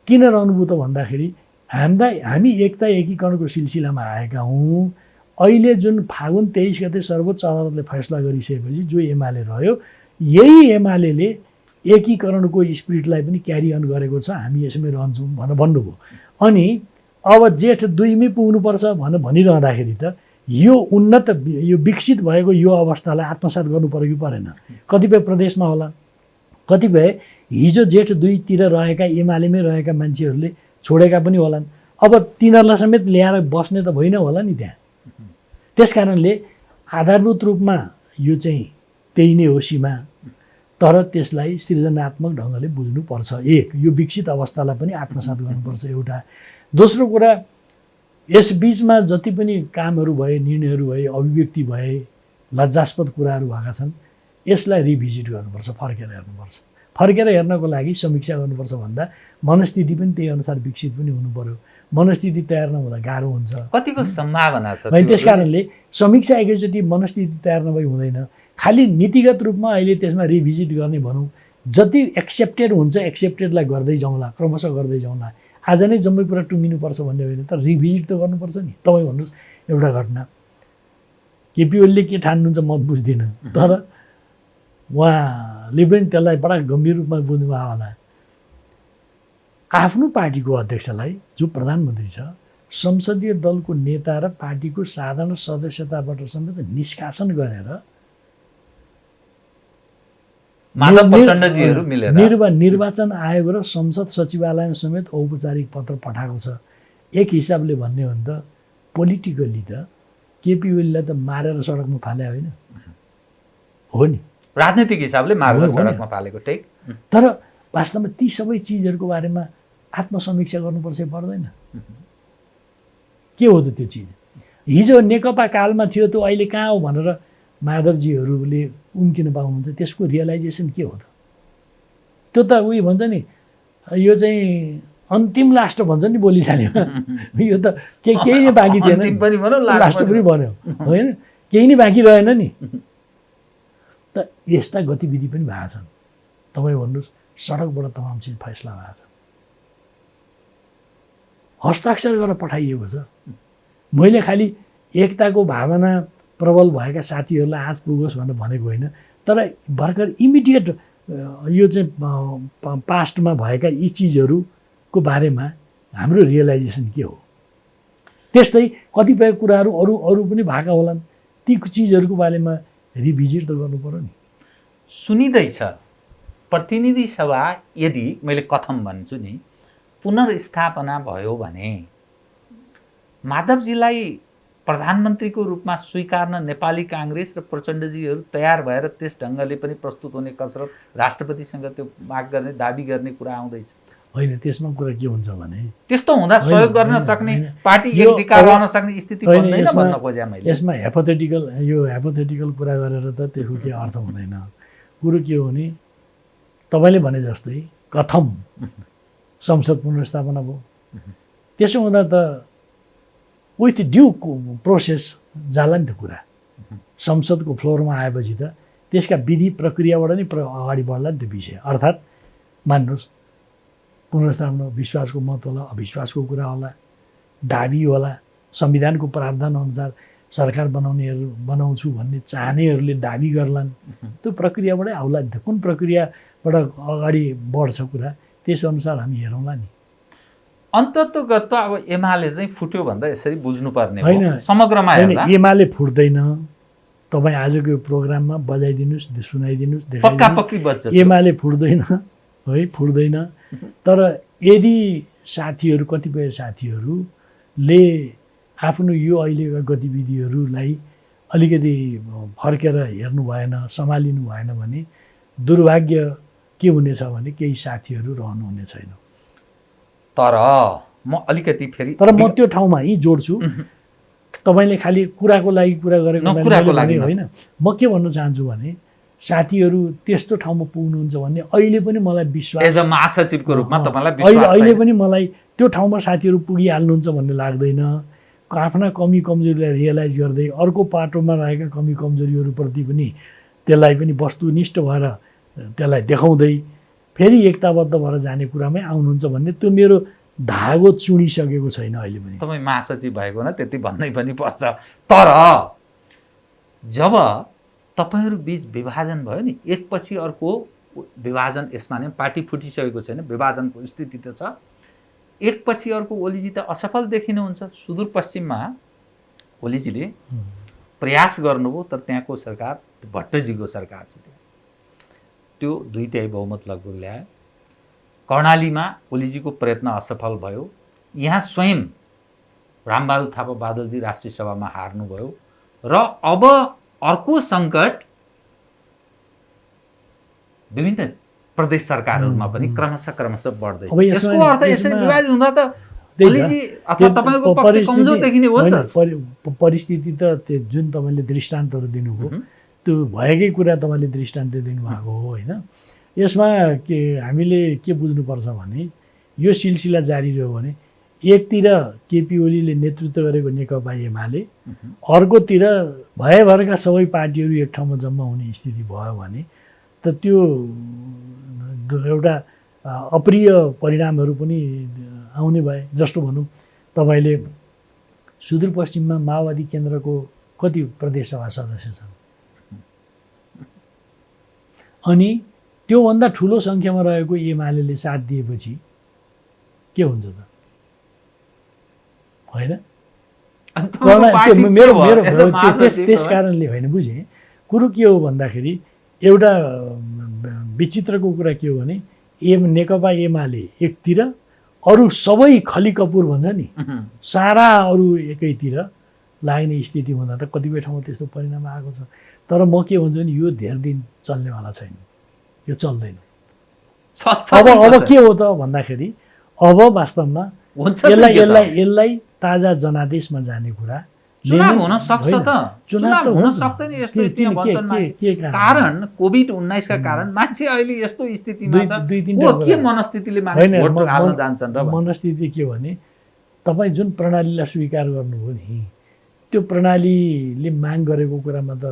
किन रहनुभयो त भन्दाखेरि हामी एकता एकीकरणको सिलसिलामा आएका हौँ। अहिले जुन फागुन 23 गते सर्वोच्च अदालतले फैसला गरिसकेपछि जो एमाले रह्यो, यही एमाले एकीकरणको स्पिरिटलाई पनि क्यारी अन गरेको छ। हामी यसमै रहन्छौँ भनेर भन्नुभयो। अनि अब जेठ 2 मै पुग्नुपर्छ भनिरहँदाखेरि त यो उन्नत, यो विकसित भएको यो अवस्थालाई आत्मसात गर्नु पर्यो कि परेन? कतिपय प्रदेशमा होला, कतिपय हिजो जेठ 2 तिर रहेका एमालेमै रहेका मान्छेहरूले छोडेका पनि होलान्। अब तिनीहरूलाई समेत ल्याएर बस्ने त होइन होला नि त्यहाँ। त्यस कारणले आधारभूत रूपमा यो चाहिँ त्यही नै हो सीमा। तर त्यसलाई सृजनात्मक ढङ्गले बुझ्नुपर्छ। एक, यो विकसित अवस्थालाई पनि आत्मसात गर्नुपर्छ एउटा। दोस्रो कुरा, यस बिचमा जति पनि कामहरू भए, निर्णयहरू भए, अभिव्यक्ति भए, लज्जास्पद कुराहरू भएका छन्, यसलाई रिभिजिट गर्नुपर्छ, फर्केर हेर्नुपर्छ। फर्केर हेर्नको लागि समीक्षा गर्नुपर्छ भन्दा मनस्थिति पनि त्यही अनुसार विकसित पनि हुनु पर्यो। मनस्थिति तयार नहुँदा गाह्रो हुन्छ। कतिको सम्भावना छ? त्यस कारणले समीक्षा एकैचोटि मनस्थिति तयार नभई हुँदैन। खालि नीतिगत रूपमा अहिले त्यसमा रिभिजिट गर्ने भनौँ, जति एक्सेप्टेड हुन्छ एक्सेप्टेडलाई गर्दै जाउँला, क्रमशः गर्दै जाउँला। आज नै जम्मै कुरा टुङ्गिनुपर्छ भन्ने होइन, तर रिभिजिट त गर्नुपर्छ नि। तपाईँ भन्नुहोस् एउटा घटना, केपी ओलीले के ठान्नुहुन्छ म बुझ्दिनँ, तर उहाँले पनि त्यसलाई बडा गम्भीर रूपमा बुझ्नुभयो होला। आफ्नो पार्टीको अध्यक्षलाई, जो प्रधानमन्त्री छ, संसदीय दलको नेता र पार्टीको साधारण सदस्यताबाट समेत निष्कासन गरेर माधव प्रचण्डजीहरू मिलेर निर्वाचन आयोग र संसद सचिवालयमा समेत औपचारिक पत्र पठाएको छ। एक हिसाबले भन्ने हो भने त पोलिटिकली त केपी ओलीलाई त मारेर सडकमा फाले होइन हो नि, राजनीतिक हिसाबले मारेर सडकमा फालेको ठिक। तर वास्तवमा ती सबै चिजहरूको बारेमा आत्मसमीक्षा गर्नुपर्छ पर्दैन? के हो त त्यो चिज? हिजो नेकपा कालमा थियो, त्यो अहिले कहाँ हो भनेर माधवजीहरूले उम्किन पाउनुहुन्छ। त्यसको रियलाइजेसन के हो त? त्यो त उयो भन्छ नि, यो चाहिँ अन्तिम लास्ट भन्छ नि बोलिसाल्यो। यो त केही नै बाँकी थिएन, लास्ट पनि भन्यो होइन, केही नै बाँकी रहेन नि। त यस्ता गतिविधि पनि भएको छन्। तपाईँ भन्नुहोस्, सडकबाट तमाम चिज फैसला भएको छ, हस्ताक्षर गरेर पठाइएको छ। मैले खालि एकताको भावना प्रबल भएका साथीहरूलाई आज पुगोस् भनेर भनेको होइन, तर भर्खर इमिडिएट यो चाहिँ पास्टमा भएका यी चिजहरूको बारेमा हाम्रो रियलाइजेसन के हो। त्यस्तै कतिपय कुराहरू अरू पनि भएका होलान्, ती चिजहरूको बारेमा रिभिजिट त गर्नु पर्यो नि। सुनिँदैछ प्रतिनिधि सभा यदि मैले कथम भन्छु नि पुनर्स्थापना भयो भने माधवजीलाई प्रधानमन्त्रीको रूपमा स्वीकार्न नेपाली काङ्ग्रेस र प्रचण्डजीहरू तयार भएर त्यस ढङ्गले पनि प्रस्तुत हुने कसरत राष्ट्रपतिसँग त्यो माग गर्ने दाबी गर्ने कुरा आउँदैछ होइन। त्यसमा कुरा के हुन्छ भने त्यस्तो हुँदा सहयोग गर्न सक्ने पार्टी एक ढिका रहन सक्ने स्थिति बन्दैन भन्न खोजे मैले। यसमा हेपोथेटिकल कुरा गरेर त त्यसको के अर्थ हुँदैन। कुरो के हो भने तपाईँले भने जस्तै कथम संसद पुनर्स्थापना भयो, त्यसो हुँदा त विथ ड्यू प्रोसेस जाला नि त कुरा। संसदको फ्लोरमा आएपछि त त्यसका विधि प्रक्रियाबाट नै अगाडि बढ्ला नि त विषय। अर्थात् मान्नुहोस् पुनर्स्थापना विश्वासको मत होला, अविश्वासको कुरा होला, दाबी होला, संविधानको प्रावधान अनुसार सरकार बनाउँछु भन्ने चाहनेहरूले दाबी गर्लान्, त्यो प्रक्रियाबाटै आउला नि त। कुन प्रक्रियाबाट अगाडि बढ्छ कुरा त्यसअनुसार हामी हेरौँला नि। अन्ततोगत अब एमाले चाहिँ फुट्यो भन्दा यसरी बुझ्नुपर्ने होइन, हो समग्रमा होइन, हेर्दा। एमाले फुट्दैन। तपाईँ आजको यो प्रोग्राममा बजाइदिनुहोस्, सुनाइदिनुहोस्, पक्का देखाइदिनुहोस्, पक्की बज्छ एमाले फुट्दैन है, फुट्दैन। तर यदि साथीहरू, कतिपय साथीहरूले आफ्नो यो अहिलेका गतिविधिहरूलाई अलिकति फर्केर हेर्नु भएन, सम्हालिनु भएन भने दुर्भाग्य के हुनेछ भने केही साथीहरू रहनुहुने छैन। तर म अलिकति फेरि तर म त्यो ठाउँमा यही जोड्छु, तपाईँले खालि कुराको लागि कुरा गरेको होइन। म के भन्न चाहन्छु भने साथीहरू त्यस्तो ठाउँमा पुग्नुहुन्छ भन्ने अहिले पनि मलाई विश्वास, एज अ महासचिवको रूपमा तपाईँलाई विश्वास अहिले पनि मलाई त्यो ठाउँमा साथीहरू पुगिहाल्नुहुन्छ भन्ने लाग्दैन। आफ्ना कमी कमजोरीलाई रियलाइज गर्दै अर्को पाटोमा रहेका कमी कमजोरीहरूप्रति पनि त्यसलाई पनि वस्तुनिष्ठ भएर त्यसलाई देखाउँदै फेरि एकताबद्ध भएर जाने कुरामै आउनुहुन्छ भन्ने त्यो मेरो धागो चुडिसकेको छैन अहिले पनि। तपाईँ महासचिव भएको न त्यति भन्नै पनि पर्छ। तर जब तपाईँहरू बीच विभाजन भयो नि, एकपछि अर्को विभाजन, यसमा नै पार्टी फुटिसकेको छैन, विभाजनको स्थिति त छ, एकपछि अर्को ओलीजी त असफल देखिनुहुन्छ। सुदूरपश्चिममा ओलीजीले प्रयास गर्नुभयो, तर त्यहाँको सरकार भट्टजीको सरकार छ, त्यो 2/3 बहुमत लगभग ल्यायो। कर्णालीमा ओलीजीको प्रयत्न असफल भयो। यहाँ स्वयं रामबहादुर थापा बादलजी राष्ट्रिय सभामा हार्नुभयो र अब अर्को सङ्कट विभिन्न प्रदेश सरकारहरूमा पनि क्रमशः बढ्दैछ। यसको अर्थ यसरी विभाजन हुँदा त ओलीजी अथवा तपाईँको पक्ष कमजोर देखिने हो नि त। परिस्थिति त त्यो जुन तपाईँले दृष्टान्तहरू दिनुभयो त्यो भएकै कुरा तपाईँले दृष्टान्त दिनुभएको हो होइन। यसमा के हामीले के बुझ्नुपर्छ भने यो सिलसिला जारी रह्यो भने एकतिर केपी ओलीले नेतृत्व गरेको नेकपा एमाले, अर्कोतिर भएभरका सबै पार्टीहरू एक ठाउँमा जम्मा हुने स्थिति भयो भने त त्यो एउटा अप्रिय परिणामहरू पनि आउने भए। जस्तो भनौँ तपाईँले सुदूरपश्चिममा माओवादी केन्द्रको कति प्रदेश सभा सदस्य छन्, अनि त्योभन्दा ठुलो सङ्ख्यामा रहेको एमाले साथ दिएपछि के हुन्छ त होइन? त्यस कारणले होइन, बुझेँ। कुरो के हो भन्दाखेरि एउटा विचित्रको कुरा के हो भने नेकपा एमाले एकतिर, अरू सबै खली कपुर भन्छ नि, सारा अरू एकैतिर लाग्ने स्थिति हुँदा त कतिपय ठाउँमा त्यस्तो परिणाम आएको छ। तर म के भन्छु भने यो धेरै दिन चल्नेवाला छैन, यो चल्दैन। अब के हो त भन्दाखेरि अब वास्तवमा यसलाई ताजा जनादेशमा जाने कुरा, चुनाव हुन सक्छ त, चुनाव हुन सक्दैन यस्तो स्थितिमा भन्छन् मान्छे। कारण कोभिड-19 का कारण मान्छे अहिले यस्तो स्थितिमा छ, के मनस्थितिले मान्छे भोट हाल्न जान्छन् र मनस्थिति के भने तपाईँ जुन प्रणालीलाई स्वीकार गर्नुभयो नि, त्यो प्रणालीले माग गरेको कुरामा त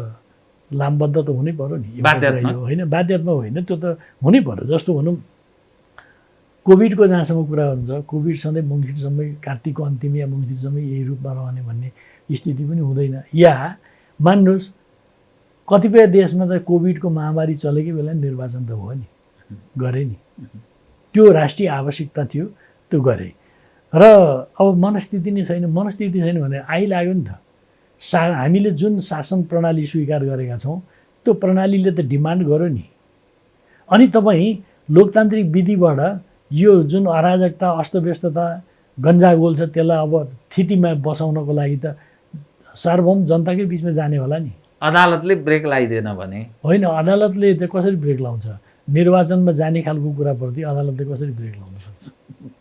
लामबद्ध त हुनै पर्यो नि, होइन बाध्यात्मक होइन, त्यो त हुनै पर्यो। जस्तो भनौँ कोभिडको जहाँसम्म कुरा हुन्छ, कोभिड सधैँ मङ्सिरसम्मै, कार्तिकको अन्तिम या मङ्सिरसम्मै यही रूपमा रहने भन्ने स्थिति पनि हुँदैन। या मान्नुहोस् कतिपय देशमा त कोभिडको महामारी चलेकै बेला निर्वाचन त भयो नि, गरे नि, त्यो राष्ट्रिय आवश्यकता थियो, त्यो गरे। र अब मनस्थिति नै छैन, मनस्थिति छैन भने आइलाग्यो नि त। हामीले जुन शासन प्रणाली स्वीकार गरेका छौँ त्यो प्रणालीले त डिमान्ड गर्यो नि। अनि तपाईँ लोकतान्त्रिक विधिबाट यो जुन अराजकता, अस्तव्यस्तता, गन्जागोल छ त्यसलाई अब स्थितिमा बसाउनको लागि त सार्वभौम जनताकै बिचमा जाने होला नि। अदालतले ब्रेक लगाइदिएन भने होइन, अदालतले चाहिँ कसरी ब्रेक लाउँछ? निर्वाचनमा जाने खालको कुराप्रति अदालतले कसरी ब्रेक लाउन सक्छ?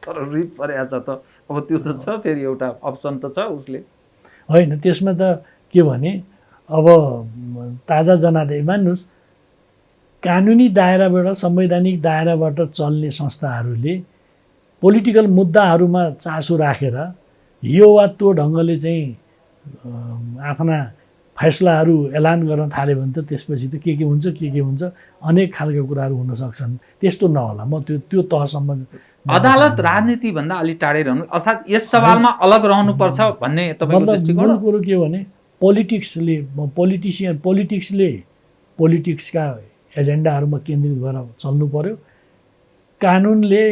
तर रिट परेको छ त, अब त्यो त छ, फेरि एउटा अप्सन त छ उसले। होइन, त्यसमा त के भने अब ताजा जनादेश, मान्नुहोस् कानुनी दायराबाट, संवैधानिक दायराबाट चल्ने संस्थाहरूले पोलिटिकल मुद्दाहरूमा चासो राखेर यो वा त्यो ढङ्गले चाहिँ आफ्ना फैसलाहरू एलान गर्न थाल्यो भने त त्यसपछि त के हुन्छ अनेक खालका कुराहरू हुन सक्छन्। त्यस्तो नहोला, म त्यो तहसम्म अदालत राजनीति भन्दा अलि टाढै रहनु अर्थात् यस सवालमा अलग रहनुपर्छ भन्ने तपाईँको मतलब दृष्टिकोण मूल कुरो के हो भने पोलिटिक्सले पोलिटिक्सका एजेन्डाहरूमा केन्द्रित भएर चल्नु पर्यो। कानुनले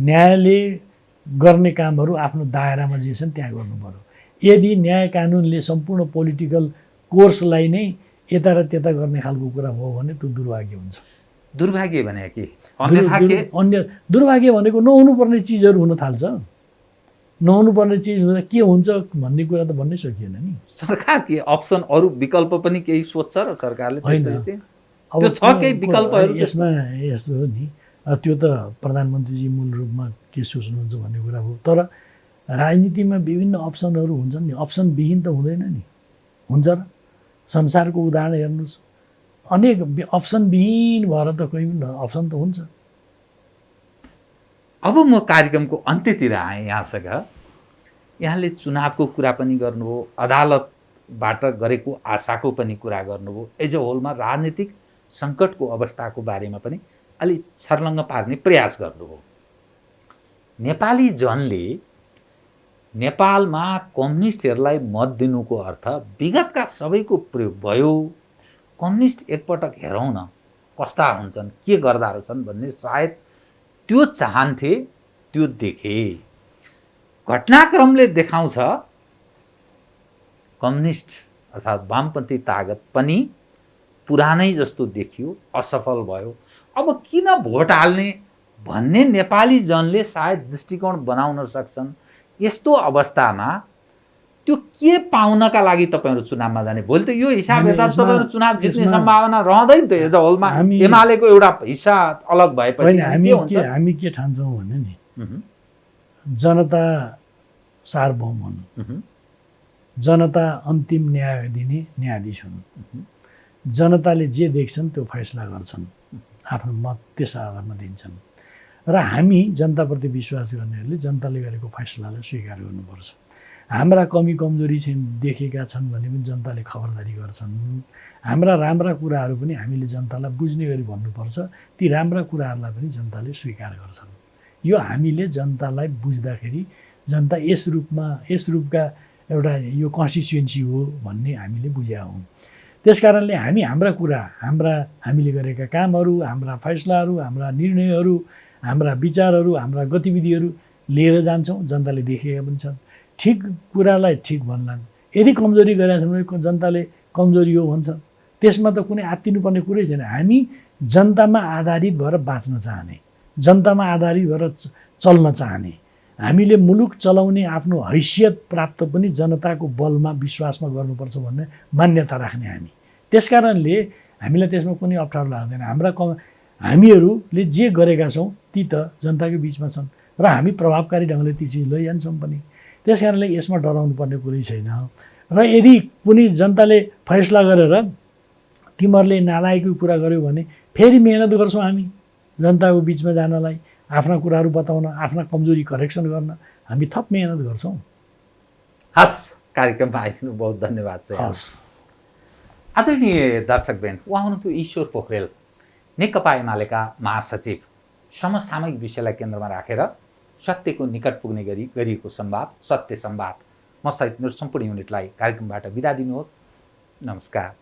न्यायले गर्ने कामहरू आफ्नो दायरामा जे छन् त्यहाँ गर्नु पर्यो। यदि न्याय कानुनले सम्पूर्ण पोलिटिकल कोर्सलाई नै यता र त्यता गर्ने खालको कुरा भयो भने त्यो दुर्भाग्य हुन्छ। दुर्भाग्य भने के? अन्यथा के? अन्य दुर्भाग्य भनेको नहुनुपर्ने चिजहरू हुन थाल्छ। नहुनुपर्ने चिज हुँदा के हुन्छ भन्ने कुरा त भन्नै सकिएन नि। सरकार के अप्सन अरू विकल्प पनि केही सोध्छ र सरकारले? होइन, त्यो छ केही विकल्पहरू? यसमा यस्तो हो नि, त्यो त प्रधानमन्त्रीजी मूल रूपमा के सोच्नुहुन्छ भन्ने कुरा हो। तर राजनीतिमा विभिन्न अप्सनहरू हुन्छन् नि, अप्सन विहीन त हुँदैन नि, हुन्छ र? संसारको उदाहरण हेर्नुहोस्, अनेक अप्सन विहीन भएर त कोही पनि अप्सन त हुन्छ। अब म कार्यक्रमको अन्त्यतिर आएँ यहाँसँग। यहाँले चुनावको कुरा पनि गर्नुभयो, अदालतबाट गरेको आशाको पनि कुरा गर्नुभयो, एज अ होलमा राजनीतिक सङ्कटको अवस्थाको बारेमा पनि अलि छर्लङ्ग पार्ने प्रयास गर्नुभयो। नेपाली जनले नेपालमा कम्युनिस्टहरूलाई मत दिनुको अर्थ विगतका सबैको प्रयोग भयो, कम्युनिस्ट एकपटक हेरौँ न कस्ता हुन्छन्, के गर्दा रहेछन् भन्ने सायद त्यो चाहन्थे, त्यो देखे। घटनाक्रमले देखाउँछ कम्युनिस्ट अर्थात् वामपन्थी तागत पनि पुरानै जस्तो देखियो, असफल भयो। अब किन भोट हाल्ने भन्ने नेपाली जनले सायद दृष्टिकोण बनाउन सक्छन्। यस्तो अवस्थामा त्यो के पाउनका लागि तपाईँहरू चुनावमा जाने? भोलि त यो हिसाब हेर्दा तपाईँहरू चुनाव जित्ने सम्भावना रहँदैन त। एज अ होलमा एमालेको एउटा हिस्सा अलग भएपछि हामी के ठान्छौँ भने नि, जनता सार्वभौम हुन्, जनता अन्तिम न्याय दिने न्यायाधीश हुन्। जनताले जे देख्छन् त्यो फैसला गर्छन्, आफ्नो मत त्यस आधारमा दिन्छन् र हामी जनताप्रति विश्वास गर्नेहरूले जनताले गरेको फैसलालाई स्वीकार गर्नुपर्छ। हाम्रा कमी कमजोरी देखेका छन् भने पनि जनताले खबरदारी गर्छन्। हाम्रा राम्रा कुराहरू पनि हामीले जनतालाई बुझ्ने गरी भन्नुपर्छ, ती राम्रा कुराहरूलाई पनि जनताले स्वीकार गर्छन्। यो हामीले जनतालाई बुझ्दाखेरि जनता यस रूपका एउटा यो कन्स्टिट्युएन्सी हो भन्ने हामीले बुझेका हौँ। त्यसकारणले हाम्रा कुरा, हामीले गरेका कामहरू, हाम्रा फैसलाहरू, हाम्रा निर्णयहरू, हाम्रा विचारहरू, हाम्रा गतिविधिहरू लिएर जान्छौँ। जनताले देखेका पनि छन्। ठिक कुरालाई ठिक भन्लान्, यदि कमजोरी गरेका छौँ भने जनताले कमजोरी हो भन्छ। त्यसमा त कुनै आत्तिनुपर्ने कुरै छैन। हामी जनतामा आधारित भएर बाँच्न चाहने, जनतामा आधारित भएर चल्न चाहने, हामीले मुलुक चलाउने आफ्नो हैसियत प्राप्त पनि जनताको बलमा विश्वासमा गर्नुपर्छ भन्ने मान्यता राख्ने हामी। त्यसकारणले हामीलाई त्यसमा कुनै अप्ठ्यारो लाग्दैन। हामीहरूले जे गरेका छौँ ती त जनताकै बिचमा छन् र हामी प्रभावकारी ढङ्गले ती चिज लैजान्छौँ पनि। त्यसकारणले यसमा डराउनु पर्ने कुरै छैन। र यदि कुनै जनताले फैसला गरेर तिमीहरूले नालायकको कुरा गर्यो भने फेरि मेहनत गर्छौँ हामी जनताको बिचमा जानलाई, आफ्ना कुराहरू बताउन, आफ्ना कमजोरी करेक्सन गर्न हामी थप मेहनत गर्छौँ। हस्, कार्यक्रममा आइदिनु बहुत धन्यवाद छ। हस्। आदरणीय दर्शकवृन्द, उहाँ हुनुहुन्थ्यो ईश्वर पोखरेल, नेकपा एमालेका महासचिव। समसामयिक विषयलाई केन्द्रमा राखेर सत्यको निकट पुग्ने गरी गरिएको संवाद, सत्य संवाद। म सहित मेरो सम्पूर्ण युनिटलाई कार्यक्रमबाट बिदा दिनुहोस्। नमस्कार।